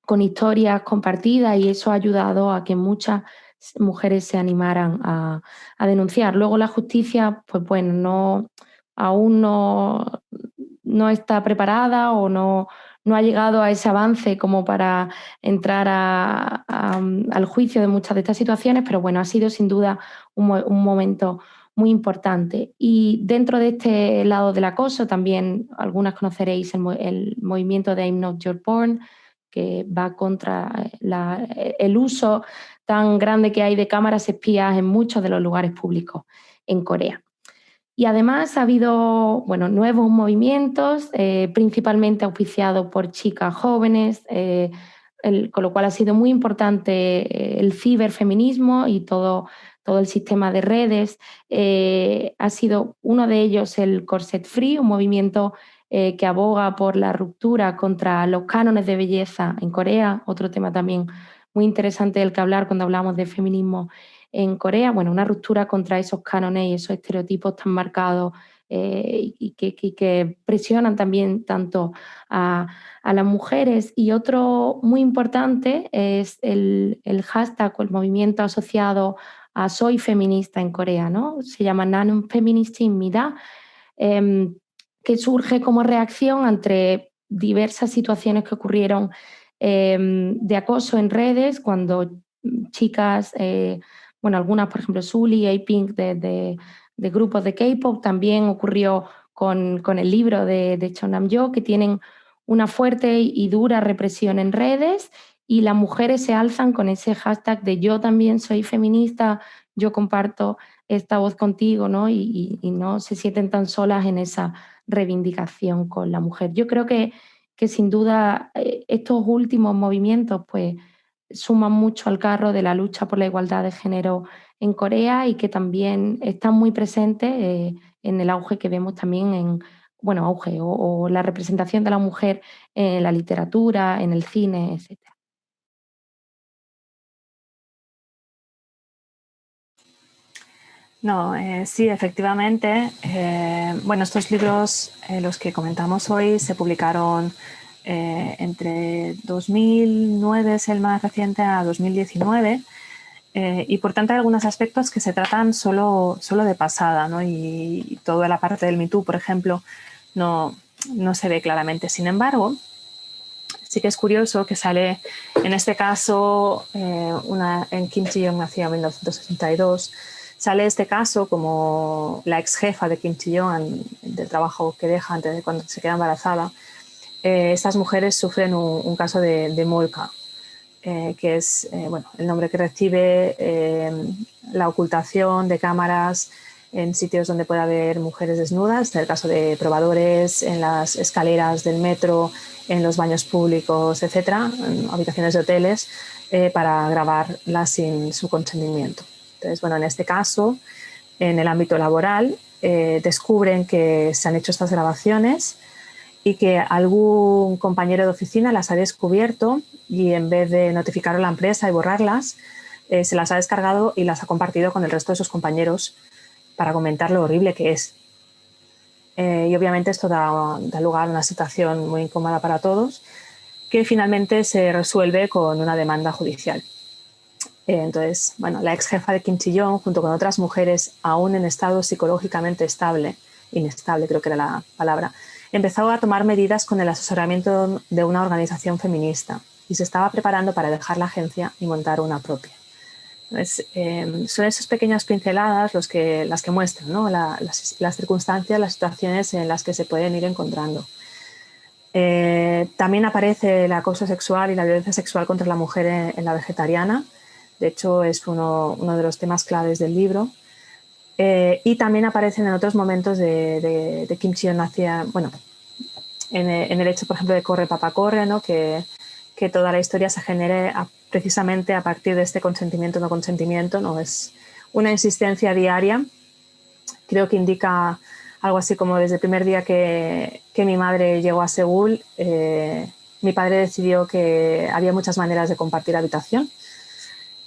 con historias compartidas y eso ha ayudado a que muchas mujeres se animaran a denunciar. Luego la justicia, pues bueno, aún no está preparada o no ha llegado a ese avance como para entrar al juicio de muchas de estas situaciones, pero bueno, ha sido sin duda un momento muy importante. Y dentro de este lado del acoso también algunas conoceréis el movimiento de I'm Not Your Porn, que va contra el uso tan grande que hay de cámaras espías en muchos de los lugares públicos en Corea. Y además ha habido nuevos movimientos, principalmente auspiciados por chicas jóvenes, con lo cual ha sido muy importante el ciberfeminismo y todo el sistema de redes. Ha sido uno de ellos el Corset Free, un movimiento que aboga por la ruptura contra los cánones de belleza en Corea, otro tema también muy interesante del que hablar cuando hablamos de feminismo en Corea, una ruptura contra esos cánones y esos estereotipos tan marcados y que presionan también tanto a las mujeres. Y otro muy importante es el hashtag o el movimiento asociado a Soy Feminista en Corea, ¿no? Se llama Nanum Feministimida, que surge como reacción ante diversas situaciones que ocurrieron de acoso en redes cuando chicas, algunas, por ejemplo, Sully, A-Pink de grupos de K-pop, también ocurrió con el libro de Cho Nam-yo, que tienen una fuerte y dura represión en redes y las mujeres se alzan con ese hashtag de yo también soy feminista, yo comparto esta voz contigo, ¿no? Y no se sienten tan solas en esa reivindicación con la mujer. Yo creo que sin duda estos últimos movimientos pues suman mucho al carro de la lucha por la igualdad de género en Corea y que también están muy presentes en el auge que vemos también auge o la representación de la mujer en la literatura, en el cine, etc. No, sí, efectivamente. Estos libros, los que comentamos hoy, se publicaron entre 2009, es el más reciente, a 2019. Y por tanto hay algunos aspectos que se tratan solo de pasada, ¿no? Y toda la parte del Me Too, por ejemplo, no se ve claramente. Sin embargo, sí que es curioso que sale, en este caso, en Kim Ji-young nació en 1962, sale este caso como la ex jefa de Kim Ji-young del trabajo que deja antes de cuando se queda embarazada. Estas mujeres sufren un caso de molca, que es el nombre que recibe la ocultación de cámaras en sitios donde puede haber mujeres desnudas, en el caso de probadores, en las escaleras del metro, en los baños públicos, etcétera, en habitaciones de hoteles, para grabarlas sin su consentimiento. Entonces, en este caso, en el ámbito laboral, descubren que se han hecho estas grabaciones y que algún compañero de oficina las ha descubierto y en vez de notificar a la empresa y borrarlas, se las ha descargado y las ha compartido con el resto de sus compañeros para comentar lo horrible que es. Y obviamente esto da lugar a una situación muy incómoda para todos, que finalmente se resuelve con una demanda judicial. Entonces, la ex jefa de Kim Ji-young, junto con otras mujeres aún en estado psicológicamente inestable creo que era la palabra, empezó a tomar medidas con el asesoramiento de una organización feminista y se estaba preparando para dejar la agencia y montar una propia. Entonces, son esas pequeñas pinceladas las que muestran, ¿no? las circunstancias, las situaciones en las que se pueden ir encontrando. También aparece el acoso sexual y la violencia sexual contra la mujer en La Vegetariana. De hecho, es uno de los temas claves del libro. Y también aparecen en otros momentos de Kim Ji-young en el hecho, por ejemplo, de Corre, Papá, Corre, ¿no? que toda la historia se genere precisamente a partir de este consentimiento, no consentimiento, ¿no? Es una insistencia diaria. Creo que indica algo así como desde el primer día que mi madre llegó a Seúl, mi padre decidió que había muchas maneras de compartir habitación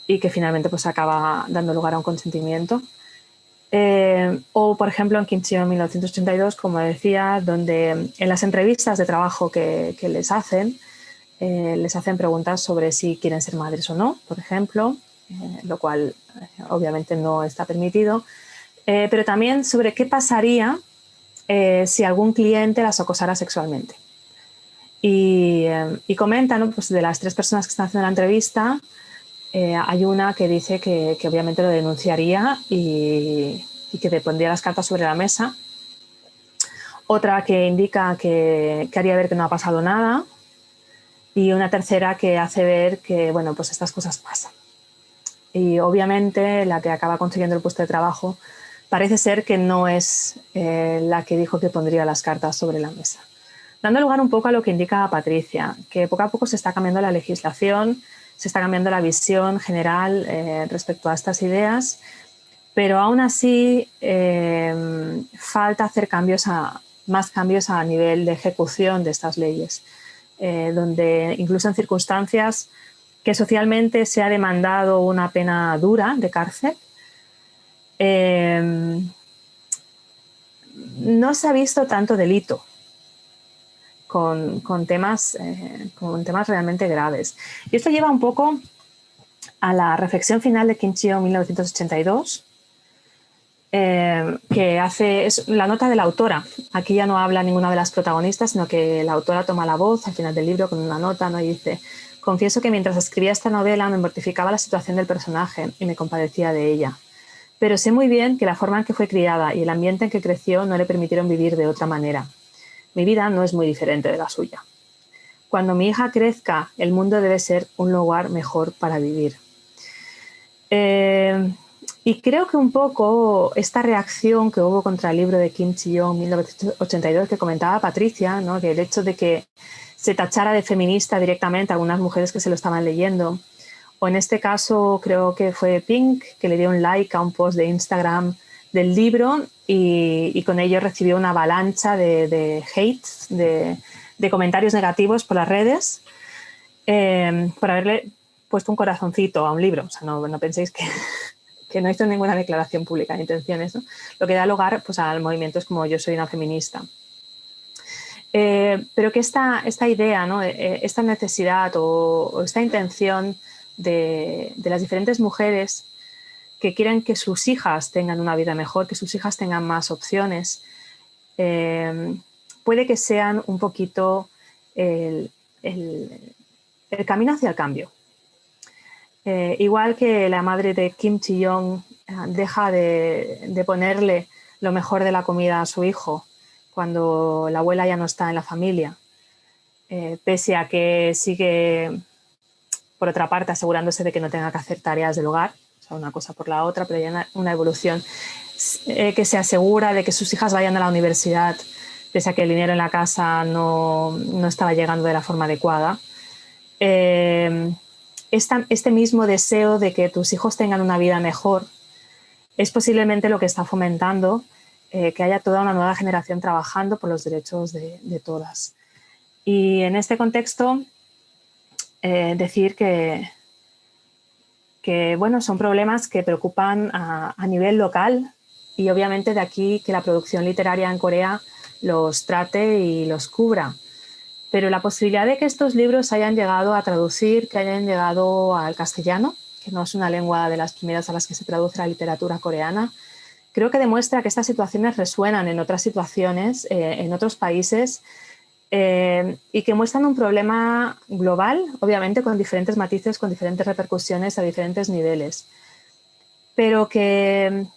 y que finalmente pues acaba dando lugar a un consentimiento. O, por ejemplo, en Kim Ji-young 1982, como decía, donde en las entrevistas de trabajo que les hacen preguntas sobre si quieren ser madres o no, por ejemplo, lo cual obviamente no está permitido, pero también sobre qué pasaría si algún cliente las acosara sexualmente. Y comentan, ¿no? Pues de las 3 personas que están haciendo la entrevista, hay una que dice que obviamente lo denunciaría y y que te pondría las cartas sobre la mesa. Otra que indica que haría ver que no ha pasado nada. Y una tercera que hace ver que, bueno, pues estas cosas pasan. Y obviamente la que acaba consiguiendo el puesto de trabajo parece ser que no es la que dijo que pondría las cartas sobre la mesa. Dando lugar un poco a lo que indica Patricia, que poco a poco se está cambiando la legislación, se está cambiando la visión general respecto a estas ideas, pero aún así falta hacer más cambios a nivel de ejecución de estas leyes. Donde incluso en circunstancias que socialmente se ha demandado una pena dura de cárcel, no se ha visto tanto delito con temas realmente graves. Y esto lleva un poco a la reflexión final de Kim Chi-young en 1982, que es la nota de la autora. Aquí ya no habla ninguna de las protagonistas, sino que la autora toma la voz al final del libro con una nota, ¿no? Y dice: confieso que mientras escribía esta novela me mortificaba la situación del personaje y me compadecía de ella. Pero sé muy bien que la forma en que fue criada y el ambiente en que creció no le permitieron vivir de otra manera. Mi vida no es muy diferente de la suya. Cuando mi hija crezca, el mundo debe ser un lugar mejor para vivir. Y creo que un poco esta reacción que hubo contra el libro de Kim Chi-young en 1982 que comentaba Patricia, ¿no? Que el hecho de que se tachara de feminista directamente a algunas mujeres que se lo estaban leyendo, o en este caso creo que fue Pink, que le dio un like a un post de Instagram del libro y con ello recibió una avalancha de hate, de comentarios negativos por las redes, por haberle puesto un corazoncito a un libro. O sea, no penséis que no hizo ninguna declaración pública de intenciones, ¿no? Lo que da lugar, pues, a movimientos como Yo soy una feminista. Pero que esta idea, ¿no? Esta necesidad o esta intención de las diferentes mujeres que quieren que sus hijas tengan una vida mejor, que sus hijas tengan más opciones, puede que sean un poquito el camino hacia el cambio. Igual que la madre de Kim Chi-young deja de ponerle lo mejor de la comida a su hijo cuando la abuela ya no está en la familia, pese a que sigue, por otra parte, asegurándose de que no tenga que hacer tareas del hogar, o sea, una cosa por la otra, pero ya una evolución, que se asegura de que sus hijas vayan a la universidad, pese a que el dinero en la casa no estaba llegando de la forma adecuada. Este mismo deseo de que tus hijos tengan una vida mejor es posiblemente lo que está fomentando que haya toda una nueva generación trabajando por los derechos de todas. Y en este contexto, decir que bueno, son problemas que preocupan a nivel local y obviamente de aquí que la producción literaria en Corea los trate y los cubra. Pero la posibilidad de que estos libros hayan llegado a traducir, que hayan llegado al castellano, que no es una lengua de las primeras a las que se traduce la literatura coreana, creo que demuestra que estas situaciones resuenan en otras situaciones, en otros países, y que muestran un problema global, obviamente con diferentes matices, con diferentes repercusiones a diferentes niveles, pero que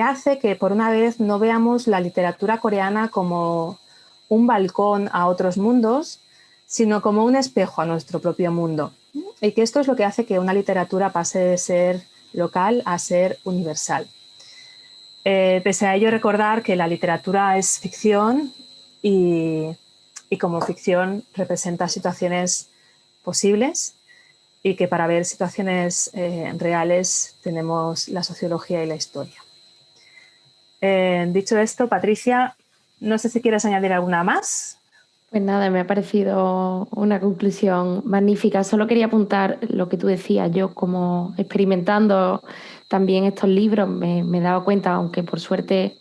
hace que por una vez no veamos la literatura coreana como un balcón a otros mundos, sino como un espejo a nuestro propio mundo. Y que esto es lo que hace que una literatura pase de ser local a ser universal. Pese a ello, recordar que la literatura es ficción y como ficción representa situaciones posibles y que para ver situaciones reales tenemos la sociología y la historia. Dicho esto, Patricia, no sé si quieres añadir alguna más. Pues nada, me ha parecido una conclusión magnífica. Solo quería apuntar lo que tú decías. Yo, como experimentando también estos libros, me he dado cuenta, aunque por suerte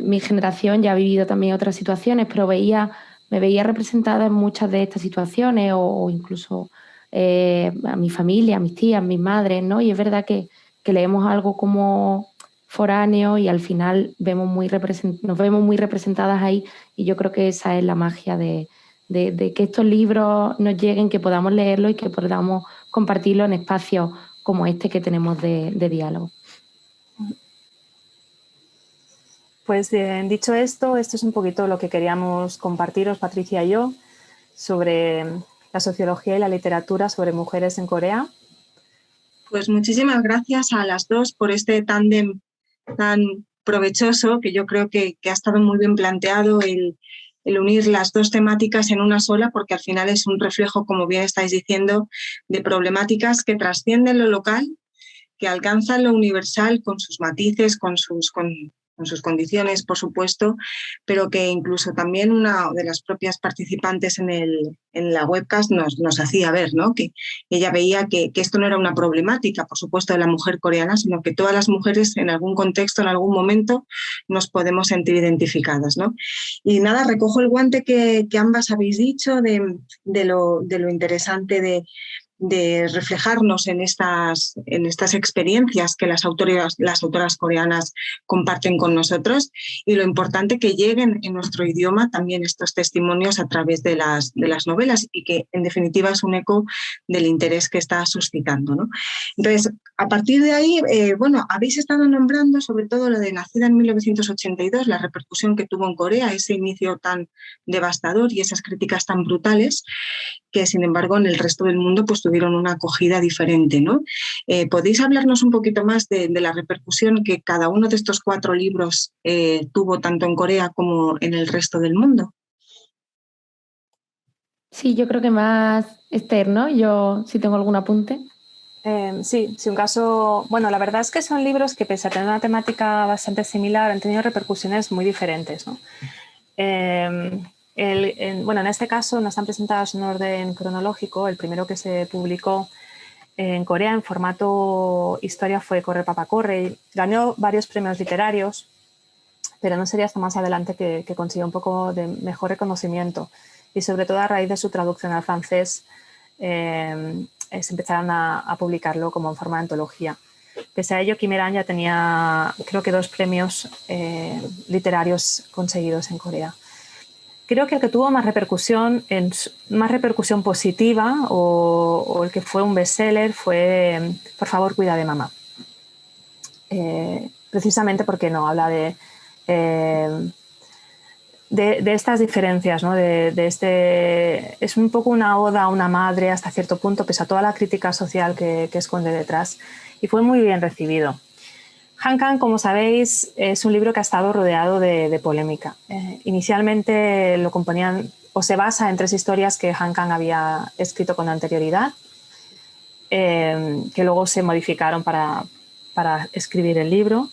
mi generación ya ha vivido también otras situaciones, pero me veía representada en muchas de estas situaciones o incluso a mi familia, a mis tías, a mis madres, ¿no? Y es verdad que leemos algo como foráneo y al final nos vemos muy representadas ahí, y yo creo que esa es la magia de que estos libros nos lleguen, que podamos leerlos y que podamos compartirlo en espacios como este que tenemos de diálogo. Pues dicho esto, esto es un poquito lo que queríamos compartiros, Patricia y yo, sobre la sociología y la literatura sobre mujeres en Corea. Pues muchísimas gracias a las dos por este tándem tan provechoso, que yo creo que ha estado muy bien planteado el unir las dos temáticas en una sola, porque al final es un reflejo, como bien estáis diciendo, de problemáticas que trascienden lo local, que alcanzan lo universal con sus matices, con sus condiciones, por supuesto, pero que incluso también una de las propias participantes en la webcast nos hacía ver, ¿no? Que ella veía que esto no era una problemática, por supuesto, de la mujer coreana, sino que todas las mujeres en algún contexto, en algún momento, nos podemos sentir identificadas, ¿no? Y nada, recojo el guante que ambas habéis dicho de lo interesante de reflejarnos en estas experiencias que las autoras coreanas comparten con nosotros y lo importante que lleguen en nuestro idioma también estos testimonios a través de las novelas y que en definitiva es un eco del interés que está suscitando, ¿no? Entonces, a partir de ahí, bueno, habéis estado nombrando sobre todo lo de Nacida en 1982, la repercusión que tuvo en Corea, ese inicio tan devastador y esas críticas tan brutales que sin embargo en el resto del mundo pues tuvieron una acogida diferente, ¿no? ¿Podéis hablarnos un poquito más de la repercusión que cada uno de estos 4 libros tuvo tanto en Corea como en el resto del mundo? Sí, yo creo que más Esther, ¿no? Yo sí tengo algún apunte. Sí, un caso... Bueno, la verdad es que son libros que, pese a tener una temática bastante similar, han tenido repercusiones muy diferentes, ¿no? Bueno, en este caso no están presentados en orden cronológico. El primero que se publicó en Corea en formato historia fue Corre, papá, corre. Y ganó varios premios literarios, pero no sería hasta más adelante que consiguió un poco de mejor reconocimiento. Y sobre todo a raíz de su traducción al francés, se empezaron a publicarlo como en forma de antología. Pese a ello, Kim Il-sung ya tenía, creo que 2 premios literarios conseguidos en Corea. Creo que el que tuvo más repercusión positiva o el que fue un bestseller fue Por favor, cuida de mamá. Precisamente porque no habla de estas diferencias, ¿no? Es un poco una oda a una madre hasta cierto punto, pese a toda la crítica social que esconde detrás, y fue muy bien recibido. Han Kang, como sabéis, es un libro que ha estado rodeado de polémica. Inicialmente lo componían o se basa en 3 historias que Han Kang había escrito con anterioridad, que luego se modificaron para escribir el libro.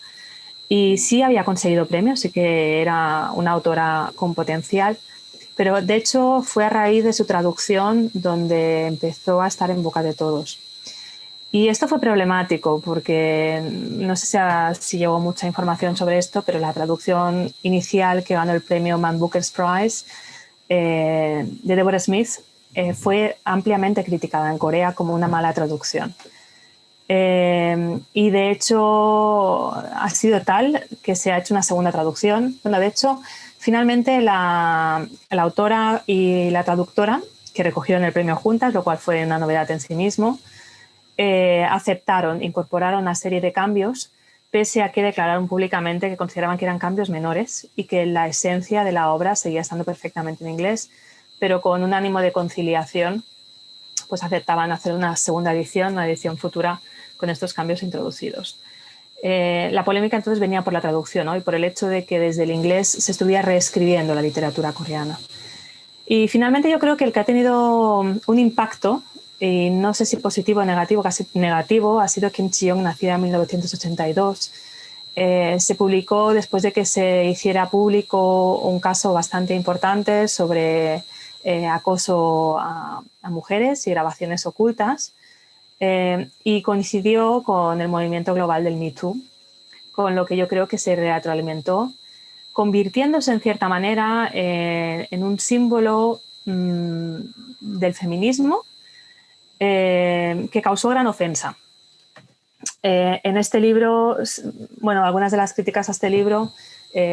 Y sí había conseguido premios, sí que era una autora con potencial, pero de hecho fue a raíz de su traducción donde empezó a estar en boca de todos. Y esto fue problemático porque no sé si llegó mucha información sobre esto, pero la traducción inicial que ganó el premio Man Booker's Prize de Deborah Smith fue ampliamente criticada en Corea como una mala traducción. Y de hecho ha sido tal que se ha hecho una segunda traducción. Bueno, de hecho, finalmente la autora y la traductora, que recogieron el premio juntas, lo cual fue una novedad en sí mismo, incorporaron una serie de cambios, pese a que declararon públicamente que consideraban que eran cambios menores y que la esencia de la obra seguía estando perfectamente en inglés, pero con un ánimo de conciliación, pues aceptaban hacer una segunda edición, una edición futura con estos cambios introducidos. La polémica entonces venía por la traducción, ¿no? Y por el hecho de que desde el inglés se estuviera reescribiendo la literatura coreana. Y finalmente yo creo que el que ha tenido un impacto, y no sé si positivo o negativo, casi negativo, ha sido Kim Ji-young, nacida en 1982. Se publicó después de que se hiciera público un caso bastante importante sobre acoso a mujeres y grabaciones ocultas, y coincidió con el movimiento global del Me Too, con lo que yo creo que se retroalimentó, convirtiéndose en cierta manera en un símbolo del feminismo que causó gran ofensa. En este libro, bueno, algunas de las críticas a este libro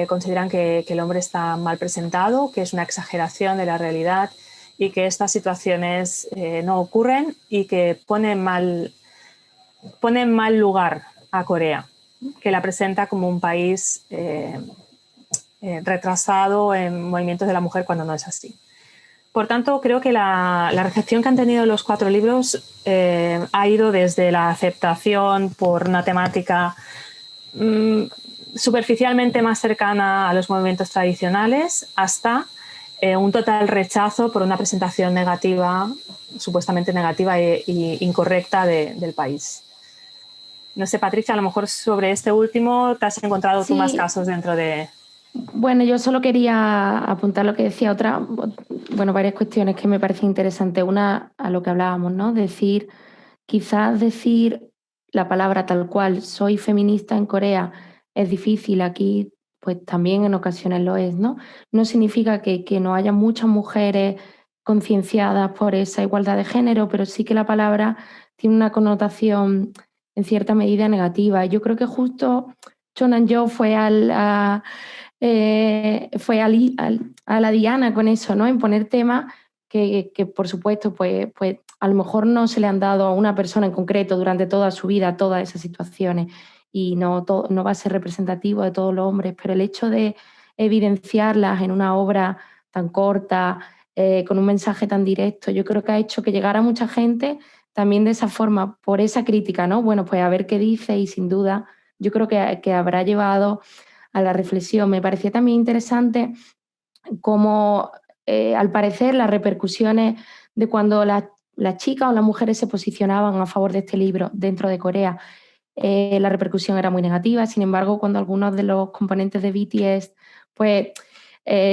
consideran que el hombre está mal presentado, que es una exageración de la realidad y que estas situaciones no ocurren y que pone en mal lugar a Corea, que la presenta como un país retrasado en movimientos de la mujer cuando no es así. Por tanto, creo que la recepción que han tenido los 4 libros ha ido desde la aceptación por una temática superficialmente más cercana a los movimientos tradicionales hasta un total rechazo por una presentación negativa, supuestamente negativa e incorrecta del país. No sé, Patricia, a lo mejor sobre este último te has encontrado tú más casos dentro de... Bueno, yo solo quería apuntar lo que decía varias cuestiones que me parecen interesantes. Una, a lo que hablábamos, ¿no? Quizás decir la palabra tal cual, soy feminista en Corea, es difícil. Aquí, pues también en ocasiones lo es, ¿no? No significa que no haya muchas mujeres concienciadas por esa igualdad de género, pero sí que la palabra tiene una connotación en cierta medida negativa. Yo creo que justo Cho Nam-yo fue a la diana con eso, ¿no? En poner temas que por supuesto, pues a lo mejor no se le han dado a una persona en concreto durante toda su vida, todas esas situaciones, y no va a ser representativo de todos los hombres, pero el hecho de evidenciarlas en una obra tan corta, con un mensaje tan directo, yo creo que ha hecho que llegara mucha gente también de esa forma, por esa crítica, ¿no? Bueno, pues a ver qué dice, y sin duda yo creo que habrá llevado a la reflexión. Me parecía también interesante cómo, al parecer, las repercusiones de cuando las chicas o las mujeres se posicionaban a favor de este libro dentro de Corea, la repercusión era muy negativa. Sin embargo, cuando algunos de los componentes de BTS pues,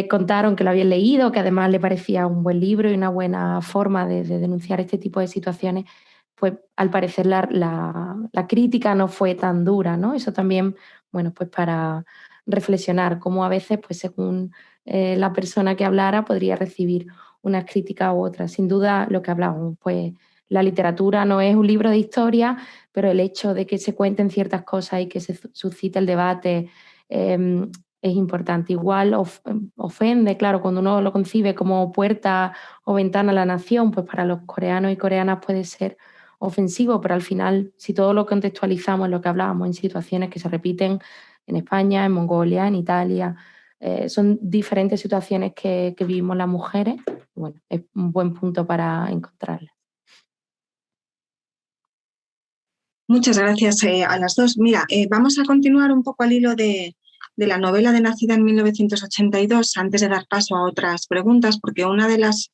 contaron que lo habían leído, que además le parecía un buen libro y una buena forma de denunciar este tipo de situaciones, pues al parecer la crítica no fue tan dura, ¿no? Eso también, bueno, pues para reflexionar cómo a veces, pues según la persona que hablara, podría recibir una crítica u otra. Sin duda, lo que hablamos, pues la literatura no es un libro de historia, pero el hecho de que se cuenten ciertas cosas y que se suscite el debate es importante. Igual ofende, claro, cuando uno lo concibe como puerta o ventana a la nación, pues para los coreanos y coreanas puede ser ofensivo, pero al final, si todo lo contextualizamos en lo que hablábamos, en situaciones que se repiten en España, en Mongolia, en Italia, son diferentes situaciones que vivimos las mujeres, bueno, es un buen punto para encontrarlas. Muchas gracias a las dos. Mira, vamos a continuar un poco al hilo de la novela de Nacida en 1982, antes de dar paso a otras preguntas, porque una de las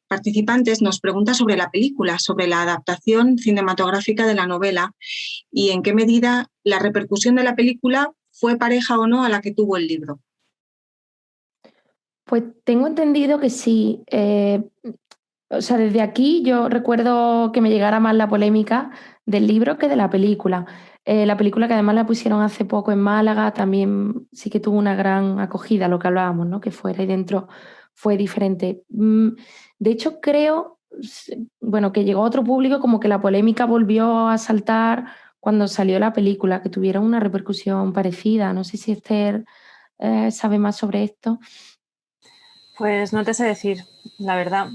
participantes nos pregunta sobre la película, sobre la adaptación cinematográfica de la novela y en qué medida la repercusión de la película fue pareja o no a la que tuvo el libro. Pues tengo entendido que sí. O sea, desde aquí yo recuerdo que me llegara más la polémica del libro que de la película. La película, que además la pusieron hace poco en Málaga, también sí que tuvo una gran acogida, lo que hablábamos, ¿no? Que fuera y dentro fue diferente. De hecho, creo, bueno, que llegó a otro público, como que la polémica volvió a saltar cuando salió la película, que tuvieron una repercusión parecida. No sé si Esther sabe más sobre esto. Pues no te sé decir, la verdad.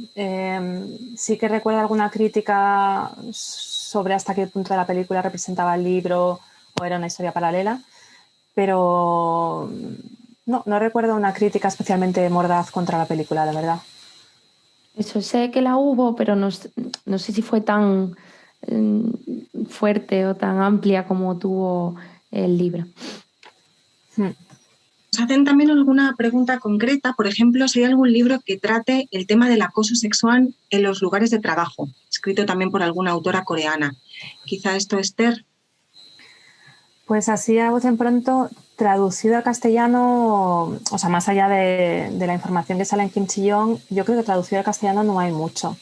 Sí que recuerdo alguna crítica sobre hasta qué punto la película representaba el libro o era una historia paralela, pero no recuerdo una crítica especialmente mordaz contra la película, la verdad. Eso, sé que la hubo, pero no sé si fue tan fuerte o tan amplia como tuvo el libro. Nos hacen también alguna pregunta concreta, por ejemplo, si hay algún libro que trate el tema del acoso sexual en los lugares de trabajo, escrito también por alguna autora coreana. Quizá esto, Esther. Pues así a voz en pronto, traducido al castellano, o sea, más allá de la información que sale en Kim Chi-young, yo creo que traducido al castellano no hay mucho.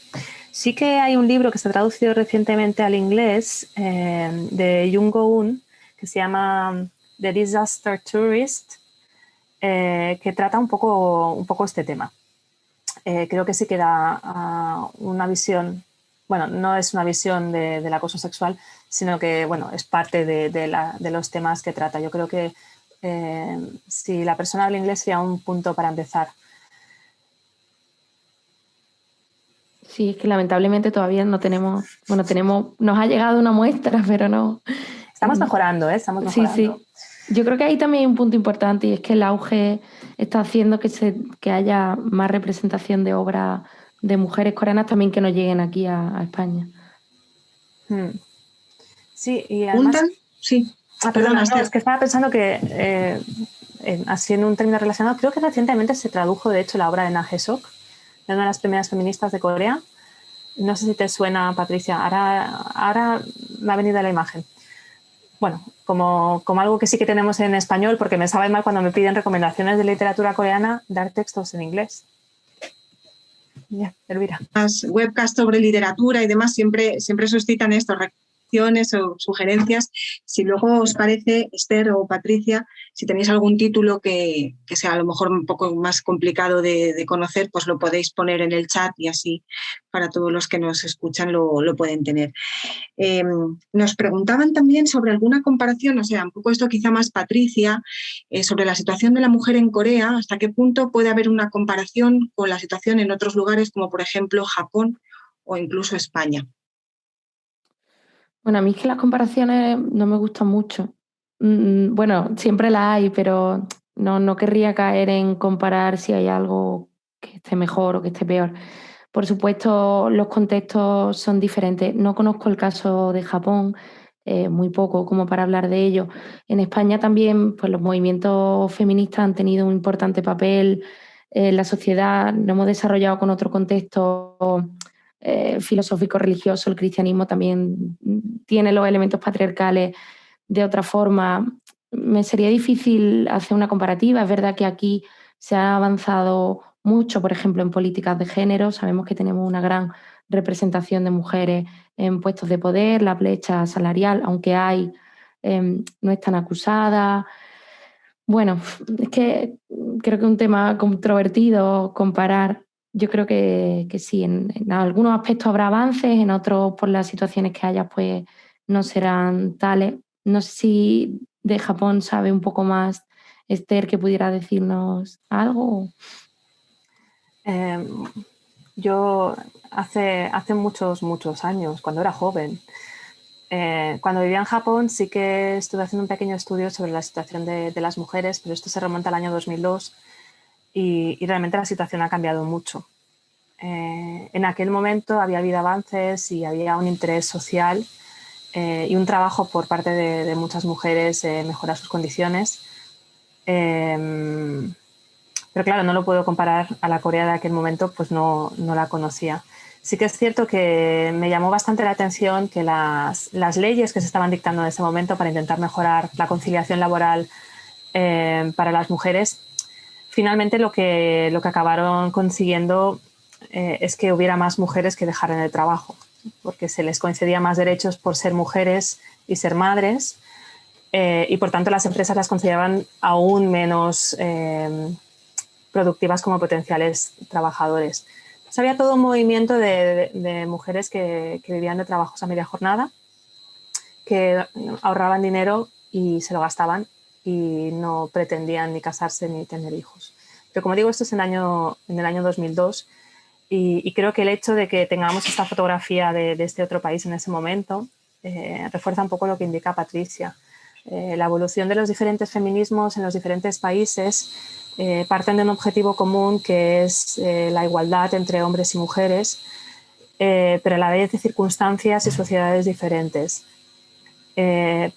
Sí que hay un libro que se ha traducido recientemente al inglés de Jung Go-eun, que se llama The Disaster Tourist, que trata un poco este tema. Creo que sí que da una visión, bueno, no es una visión del acoso sexual, sino que, bueno, es parte de los temas que trata. Yo creo que si la persona habla inglés sería un punto para empezar. Sí, es que lamentablemente todavía no tenemos, nos ha llegado una muestra, pero no. Estamos mejorando, ¿eh? Estamos mejorando. Sí, sí. Yo creo que ahí también hay un punto importante y es que el auge está haciendo que haya más representación de obras de mujeres coreanas también que no lleguen aquí a España. Sí, y además... ¿Apuntan? Sí. Perdona, no, Esther. es que estaba pensando que, así en un término relacionado, creo que recientemente se tradujo, de hecho, la obra de Na Hae-sok, de una de las primeras feministas de Corea. No sé si te suena, Patricia, ahora me ha venido a la imagen. Bueno, como algo que sí que tenemos en español, porque me sabe mal cuando me piden recomendaciones de literatura coreana, dar textos en inglés. Ya, Elvira. Las webcasts sobre literatura y demás siempre suscitan esto, reacciones o sugerencias. Si luego os parece, Esther o Patricia, si tenéis algún título que sea a lo mejor un poco más complicado de conocer, pues lo podéis poner en el chat y así para todos los que nos escuchan lo pueden tener. Nos preguntaban también sobre alguna comparación, o sea, un poco esto quizá más Patricia, sobre la situación de la mujer en Corea, hasta qué punto puede haber una comparación con la situación en otros lugares como por ejemplo Japón o incluso España. Bueno, a mí es que las comparaciones no me gustan mucho. Bueno, siempre las hay, pero no querría caer en comparar si hay algo que esté mejor o que esté peor. Por supuesto, los contextos son diferentes. No conozco el caso de Japón, muy poco como para hablar de ello. En España también, pues los movimientos feministas han tenido un importante papel en la sociedad. Lo hemos desarrollado con otro contexto filosófico religioso. El cristianismo también tiene los elementos patriarcales de otra forma. Me sería difícil hacer una comparativa. Es verdad que aquí se ha avanzado mucho, por ejemplo, en políticas de género. Sabemos que tenemos una gran representación de mujeres en puestos de poder, la brecha salarial, aunque hay, no es tan acusada. Bueno, es que creo que es un tema controvertido comparar. Yo creo que sí, en algunos aspectos habrá avances, en otros, por las situaciones que haya, pues no serán tales. No sé si de Japón sabe un poco más Esther, que pudiera decirnos algo. Yo hace muchos años, cuando era joven, cuando vivía en Japón, sí que estuve haciendo un pequeño estudio sobre la situación de las mujeres, pero esto se remonta al año 2002 y realmente la situación ha cambiado mucho. En aquel momento había habido avances y había un interés social y un trabajo por parte de muchas mujeres en mejorar sus condiciones. Pero claro, no lo puedo comparar a la Corea de aquel momento, pues no la conocía. Sí que es cierto que me llamó bastante la atención que las leyes que se estaban dictando en ese momento para intentar mejorar la conciliación laboral para las mujeres, finalmente lo que acabaron consiguiendo es que hubiera más mujeres que dejaran el trabajo, porque se les concedía más derechos por ser mujeres y ser madres, y por tanto las empresas las consideraban aún menos productivas como potenciales trabajadores. Entonces, había todo un movimiento de mujeres que vivían de trabajos a media jornada, que ahorraban dinero y se lo gastaban y no pretendían ni casarse ni tener hijos. Pero como digo, esto es en el año 2002 y creo que el hecho de que tengamos esta fotografía de este otro país en ese momento refuerza un poco lo que indica Patricia. La evolución de los diferentes feminismos en los diferentes países parten de un objetivo común que es la igualdad entre hombres y mujeres, pero a la vez de circunstancias y sociedades diferentes.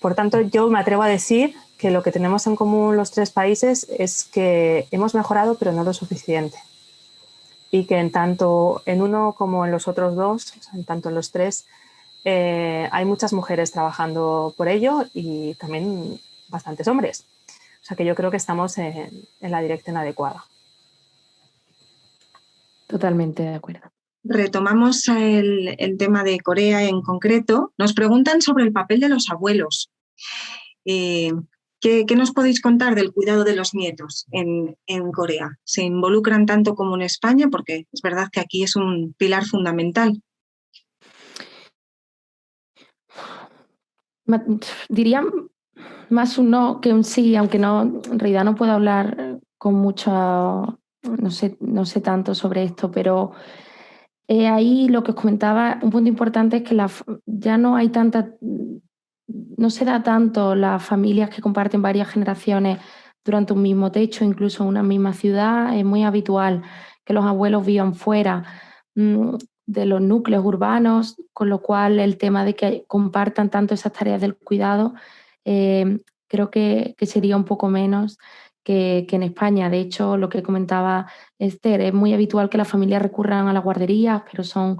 Por tanto, yo me atrevo a decir que lo que tenemos en común los tres países es que hemos mejorado, pero no lo suficiente. Y que en tanto en uno como en los otros dos, o sea, en tanto en los tres, hay muchas mujeres trabajando por ello y también bastantes hombres. O sea que yo creo que estamos en la dirección adecuada. Totalmente de acuerdo. Retomamos el tema de Corea en concreto. Nos preguntan sobre el papel de los abuelos. ¿Qué nos podéis contar del cuidado de los nietos en Corea? ¿Se involucran tanto como en España? Porque es verdad que aquí es un pilar fundamental. Diría más un no que un sí, aunque no, en realidad no puedo hablar con mucha, no sé tanto sobre esto, pero ahí lo que os comentaba, un punto importante es que ya no hay tanta no se da tanto las familias que comparten varias generaciones durante un mismo techo, incluso en una misma ciudad. Es muy habitual que los abuelos vivan fuera de los núcleos urbanos, con lo cual el tema de que compartan tanto esas tareas del cuidado creo que sería un poco menos que en España. De hecho, lo que comentaba Esther, es muy habitual que las familias recurran a las guarderías, pero son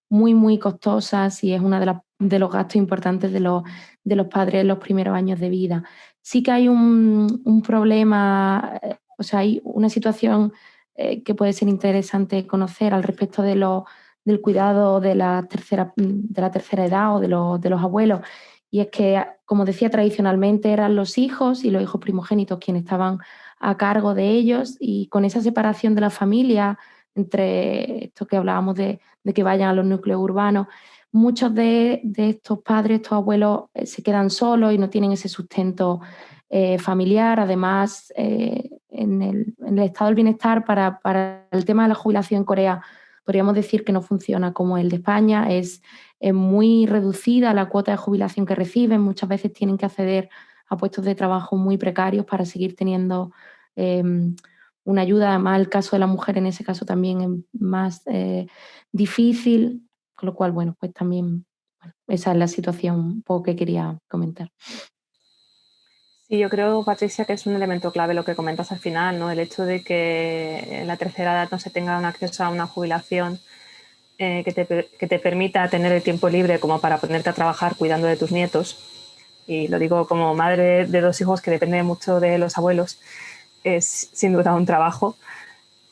muy, muy costosas y es uno de los gastos importantes de los padres en los primeros años de vida. Sí que hay un problema, o sea, hay una situación que puede ser interesante conocer al respecto del cuidado de la tercera edad o de los abuelos. Y es que, como decía, tradicionalmente eran los hijos y los hijos primogénitos quienes estaban a cargo de ellos, y con esa separación de la familia, entre esto que hablábamos de que vayan a los núcleos urbanos, muchos de estos padres, estos abuelos, se quedan solos y no tienen ese sustento familiar. Además, en el estado del bienestar para el tema de la jubilación en Corea, podríamos decir que no funciona como el de España. Es muy reducida la cuota de jubilación que reciben. Muchas veces tienen que acceder a puestos de trabajo muy precarios para seguir teniendo una ayuda. Además, el caso de la mujer en ese caso también es más difícil, con lo cual, bueno, pues también esa es la situación un poco que quería comentar. Sí, yo creo, Patricia, que es un elemento clave lo que comentas al final, ¿no? El hecho de que en la tercera edad no se tenga un acceso a una jubilación que te permita tener el tiempo libre como para ponerte a trabajar cuidando de tus nietos. Y lo digo como madre de 2 hijos que depende mucho de los abuelos, es sin duda un trabajo.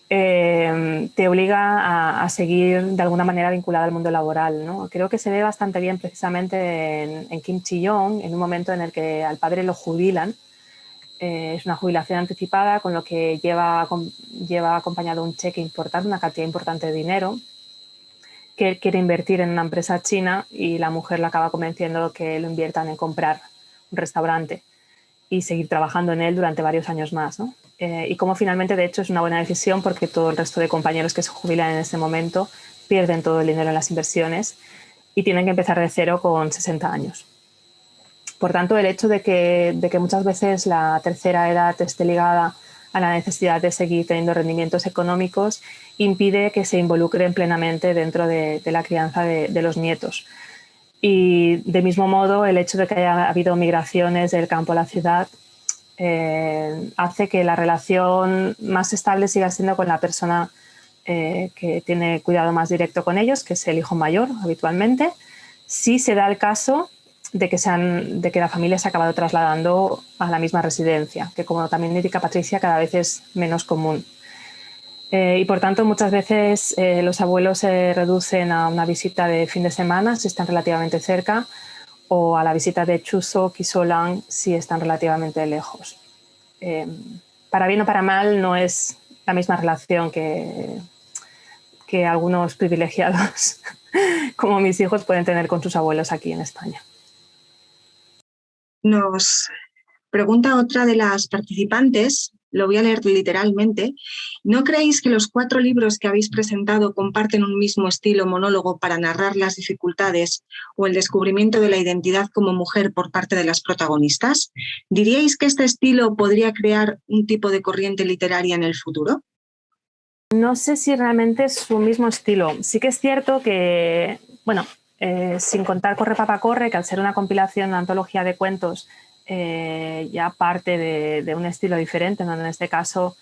Te obliga a seguir de alguna manera vinculada al mundo laboral, ¿no? Creo que se ve bastante bien precisamente en Kim Chi-young, en un momento en el que al padre lo jubilan. Es una jubilación anticipada, con lo que lleva acompañado un cheque importante, una cantidad importante de dinero, que él quiere invertir en una empresa china, y la mujer la acaba convenciendo que lo inviertan en comprar un restaurante y seguir trabajando en él durante varios años más, ¿no? Y como finalmente, de hecho, es una buena decisión, porque todo el resto de compañeros que se jubilan en ese momento pierden todo el dinero en las inversiones y tienen que empezar de cero con 60 años. Por tanto, el hecho de que muchas veces la tercera edad esté ligada a la necesidad de seguir teniendo rendimientos económicos impide que se involucren plenamente dentro de la crianza de los nietos. Y de mismo modo, el hecho de que haya habido migraciones del campo a la ciudad hace que la relación más estable siga siendo con la persona que tiene cuidado más directo con ellos, que es el hijo mayor habitualmente. Sí se da el caso de que la familia se ha acabado trasladando a la misma residencia, que, como también indica Patricia, cada vez es menos común. Y por tanto, muchas veces los abuelos se reducen a una visita de fin de semana si están relativamente cerca, o a la visita de Chuseok y Solang si están relativamente lejos. Para bien o para mal, no es la misma relación que algunos privilegiados como mis hijos pueden tener con sus abuelos aquí en España. Nos pregunta otra de las participantes, lo voy a leer literalmente: ¿no creéis que los 4 libros que habéis presentado comparten un mismo estilo monólogo para narrar las dificultades o el descubrimiento de la identidad como mujer por parte de las protagonistas? ¿Diríais que este estilo podría crear un tipo de corriente literaria en el futuro? No sé si realmente es su mismo estilo. Sí que es cierto que, bueno, sin contar Corre Papá Corre, que al ser una compilación, una antología de cuentos, ya parte de un estilo diferente, ¿no? En este caso,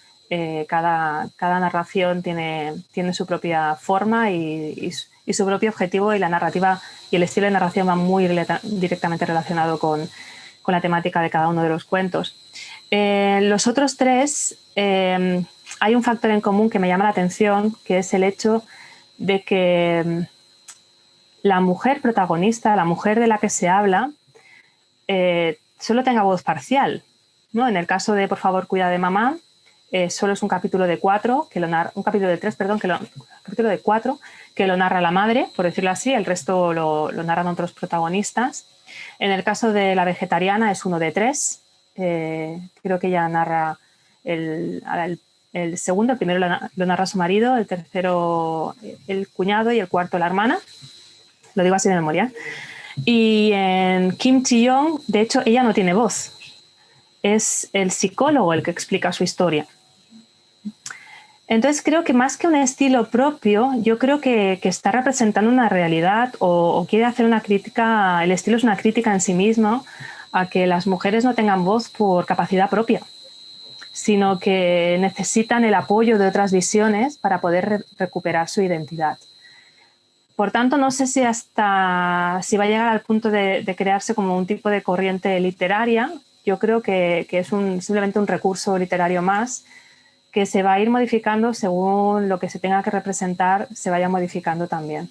cada narración tiene su propia forma y su propio objetivo, y la narrativa y el estilo de narración va muy directamente relacionado con la temática de cada uno de los cuentos. Los otros 3, hay un factor en común que me llama la atención, que es el hecho de que la mujer protagonista, la mujer de la que se habla, solo tenga voz parcial, ¿no? En el caso de Por favor, cuida de mamá, solo es un capítulo de 4, un capítulo de 3, perdón, capítulo de 4, que lo narra la madre, por decirlo así. El resto lo narran otros protagonistas. En el caso de La vegetariana es uno de 3. Creo que ella narra el segundo. El primero lo narra su marido, el tercero el cuñado y el cuarto la hermana. Lo digo así de memoria. Y en Kim Ji-young, de hecho, ella no tiene voz. Es el psicólogo el que explica su historia. Entonces creo que más que un estilo propio, yo creo que está representando una realidad o quiere hacer una crítica, el estilo es una crítica en sí mismo a que las mujeres no tengan voz por capacidad propia, sino que necesitan el apoyo de otras visiones para poder recuperar su identidad. Por tanto, no sé si va a llegar al punto de crearse como un tipo de corriente literaria. Yo creo que es simplemente un recurso literario más que se va a ir modificando según lo que se tenga que representar, se vaya modificando también.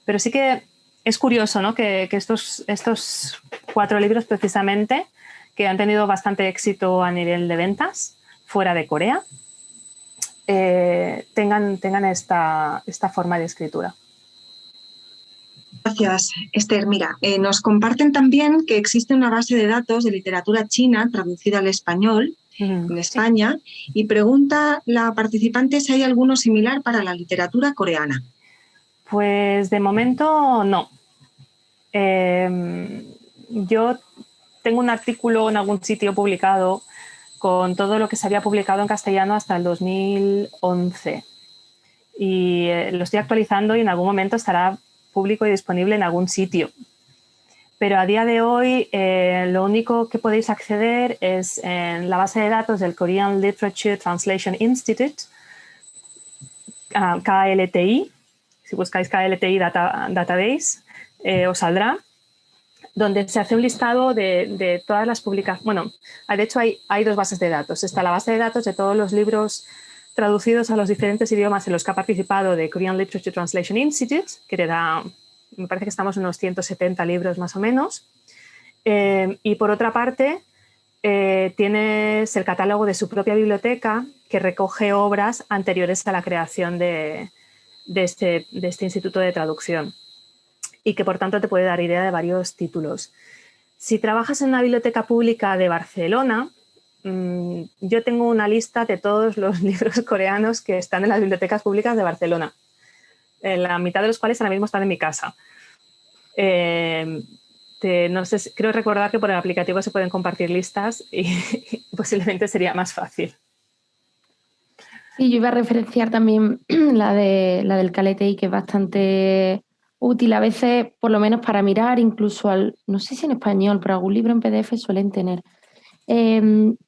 Pero sí que es curioso, ¿no?, que estos 4 libros precisamente, que han tenido bastante éxito a nivel de ventas fuera de Corea, tengan esta forma de escritura. Gracias, Esther. Mira, nos comparten también que existe una base de datos de literatura china traducida al español en España, y pregunta la participante si hay alguno similar para la literatura coreana. Pues de momento no. Yo tengo un artículo en algún sitio publicado con todo lo que se había publicado en castellano hasta el 2011 y lo estoy actualizando y en algún momento estará público y disponible en algún sitio. Pero a día de hoy lo único que podéis acceder es en la base de datos del Korean Literature Translation Institute, KLTI. Si buscáis KLTI Database, os saldrá, donde se hace un listado de todas las publicaciones. Bueno, de hecho hay 2 bases de datos. Está la base de datos de todos los libros traducidos a los diferentes idiomas en los que ha participado de Korean Literature Translation Institute, que te da, me parece que estamos en unos 170 libros más o menos. Y por otra parte, tienes el catálogo de su propia biblioteca, que recoge obras anteriores a la creación de este instituto de traducción y que por tanto te puede dar idea de varios títulos. Si trabajas en una biblioteca pública de Barcelona, yo tengo una lista de todos los libros coreanos que están en las bibliotecas públicas de Barcelona, la mitad de los cuales ahora mismo están en mi casa. No sé, creo recordar que por el aplicativo se pueden compartir listas y posiblemente sería más fácil. Sí, yo iba a referenciar también la del KLTI, que es bastante útil a veces, por lo menos para mirar, incluso no sé si en español, pero algún libro en PDF suelen tener.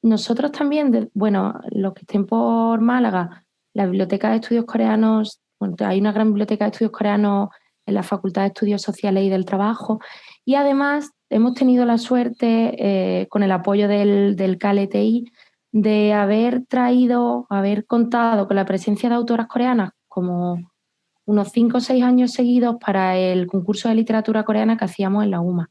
Nosotros también, los que estén por Málaga, la Biblioteca de Estudios Coreanos, bueno, hay una gran biblioteca de estudios coreanos en la Facultad de Estudios Sociales y del Trabajo, y además hemos tenido la suerte, con el apoyo del KLTI, de haber contado con la presencia de autoras coreanas como unos 5 o 6 años seguidos para el concurso de literatura coreana que hacíamos en la UMA.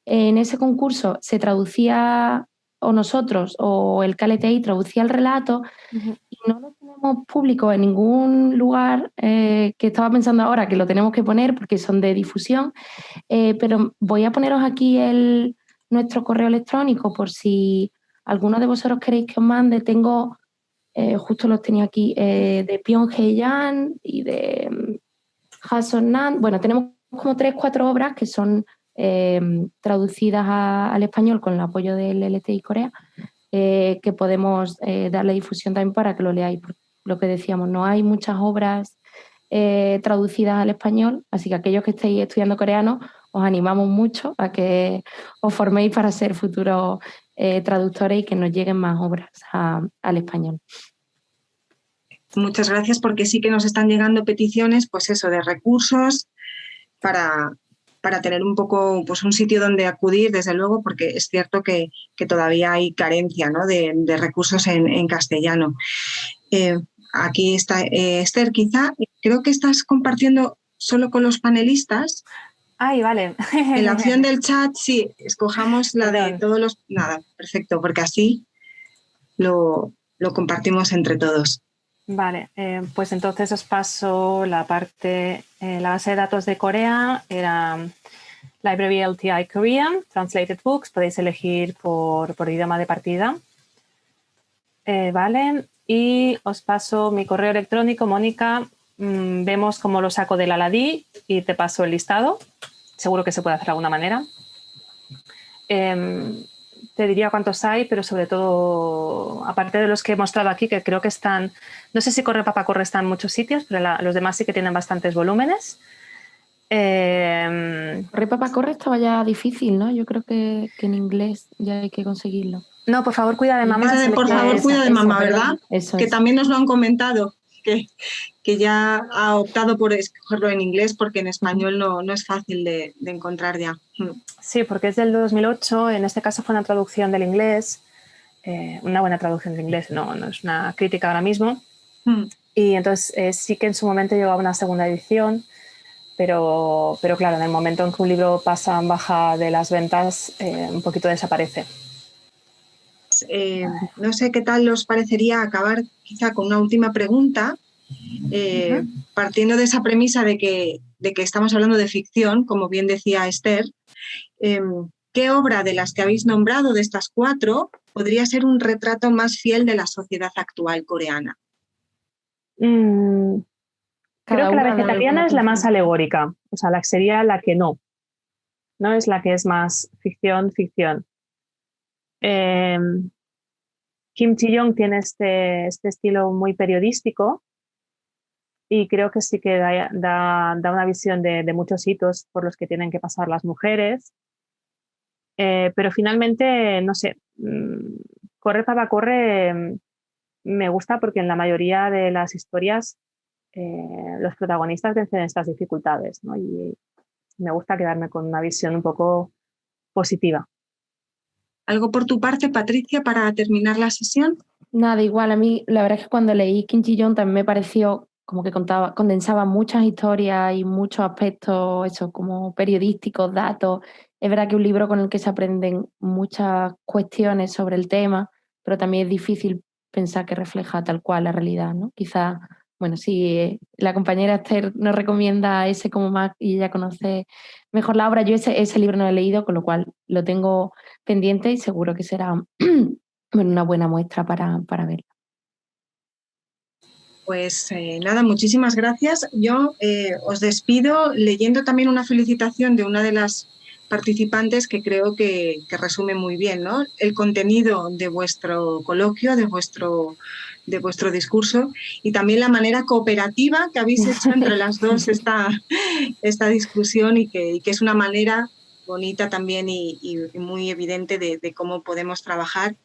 En ese concurso se traducía, o nosotros, o el KLTI traducía el relato, y no lo tenemos público en ningún lugar, que estaba pensando ahora que lo tenemos que poner porque son de difusión, pero voy a poneros aquí nuestro correo electrónico por si alguno de vosotros queréis que os mande. Tengo, justo los tenía aquí, de Pyongyang y de Hasonan. Bueno, tenemos como 3 o 4 obras que son traducidas al español con el apoyo del LTI Corea, que podemos darle difusión también para que lo leáis. Lo que decíamos, no hay muchas obras traducidas al español, así que aquellos que estéis estudiando coreano, os animamos mucho a que os forméis para ser futuros traductores y que nos lleguen más obras al español. Muchas gracias, porque sí que nos están llegando peticiones, pues eso, de recursos para tener un poco, pues un sitio donde acudir, desde luego, porque es cierto que todavía hay carencia, ¿no?, de recursos en castellano. Aquí está Esther, quizá, creo que estás compartiendo solo con los panelistas. Ay, vale. En la opción del chat, sí, escojamos la de todos los... Nada, perfecto, porque así lo compartimos entre todos. Vale, pues entonces os paso la parte, la base de datos de Corea era Library LTI Korean, Translated Books, podéis elegir por idioma de partida. Vale, y os paso mi correo electrónico, Mónica. Vemos cómo lo saco del Aladí y te paso el listado, seguro que se puede hacer de alguna manera. Te diría cuántos hay, pero sobre todo, aparte de los que he mostrado aquí, que creo que están, no sé si Corre Papá Corre está en muchos sitios, pero los demás sí que tienen bastantes volúmenes. Corre Papá Corre estaba ya difícil, ¿no? Yo creo que en inglés ya hay que conseguirlo. No, por favor, cuida de mamá. Esa de Por favor, cuida de mamá, ¿verdad? Eso que es. también nos lo han comentado, que ya ha optado por escogerlo en inglés porque en español no es fácil de encontrar ya. Sí, porque es del 2008, en este caso fue una traducción del inglés, una buena traducción del inglés, no es una crítica ahora mismo. Y entonces sí que en su momento llegó a una segunda edición, pero claro, en el momento en que un libro pasa en baja de las ventas, un poquito desaparece. No sé qué tal os parecería acabar quizá con una última pregunta, partiendo de esa premisa de que estamos hablando de ficción, como bien decía Esther. ¿Qué obra de las que habéis nombrado, de estas 4, podría ser un retrato más fiel de la sociedad actual coreana? Creo que la vegetariana es la más alegórica, o sea, sería la que no es la que es más ficción. Kim Ji-young tiene este estilo muy periodístico y creo que sí que da una visión de muchos hitos por los que tienen que pasar las mujeres. Pero finalmente, no sé, Corre Papá Corre me gusta porque en la mayoría de las historias los protagonistas vencen estas dificultades, ¿no? Y me gusta quedarme con una visión un poco positiva. ¿Algo por tu parte, Patricia, para terminar la sesión? Nada, igual, a mí la verdad es que cuando leí Kim Ji-young también me pareció como que condensaba muchas historias y muchos aspectos, eso, como periodísticos, datos. Es verdad que es un libro con el que se aprenden muchas cuestiones sobre el tema, pero también es difícil pensar que refleja tal cual la realidad, ¿no? Quizás, bueno, si la compañera Esther nos recomienda ese como más y ella conoce mejor la obra, yo ese libro no lo he leído, con lo cual lo tengo pendiente y seguro que será una buena muestra para verlo. Pues nada, muchísimas gracias. Yo os despido leyendo también una felicitación de una de las participantes que creo que resume muy bien, ¿no?, el contenido de vuestro coloquio, de vuestro discurso, y también la manera cooperativa que habéis hecho entre las dos esta discusión, y que es una manera bonita también y muy evidente de cómo podemos trabajar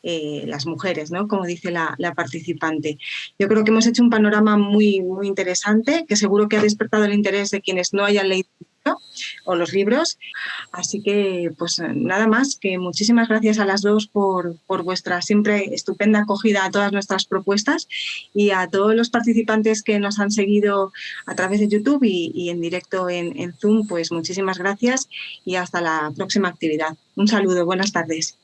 las mujeres, ¿no?, como dice la participante. Yo creo que hemos hecho un panorama muy, muy interesante, que seguro que ha despertado el interés de quienes no hayan leído o los libros. Así que, pues nada más, que muchísimas gracias a las dos por vuestra siempre estupenda acogida a todas nuestras propuestas, y a todos los participantes que nos han seguido a través de YouTube y en directo en Zoom, pues muchísimas gracias y hasta la próxima actividad. Un saludo, buenas tardes.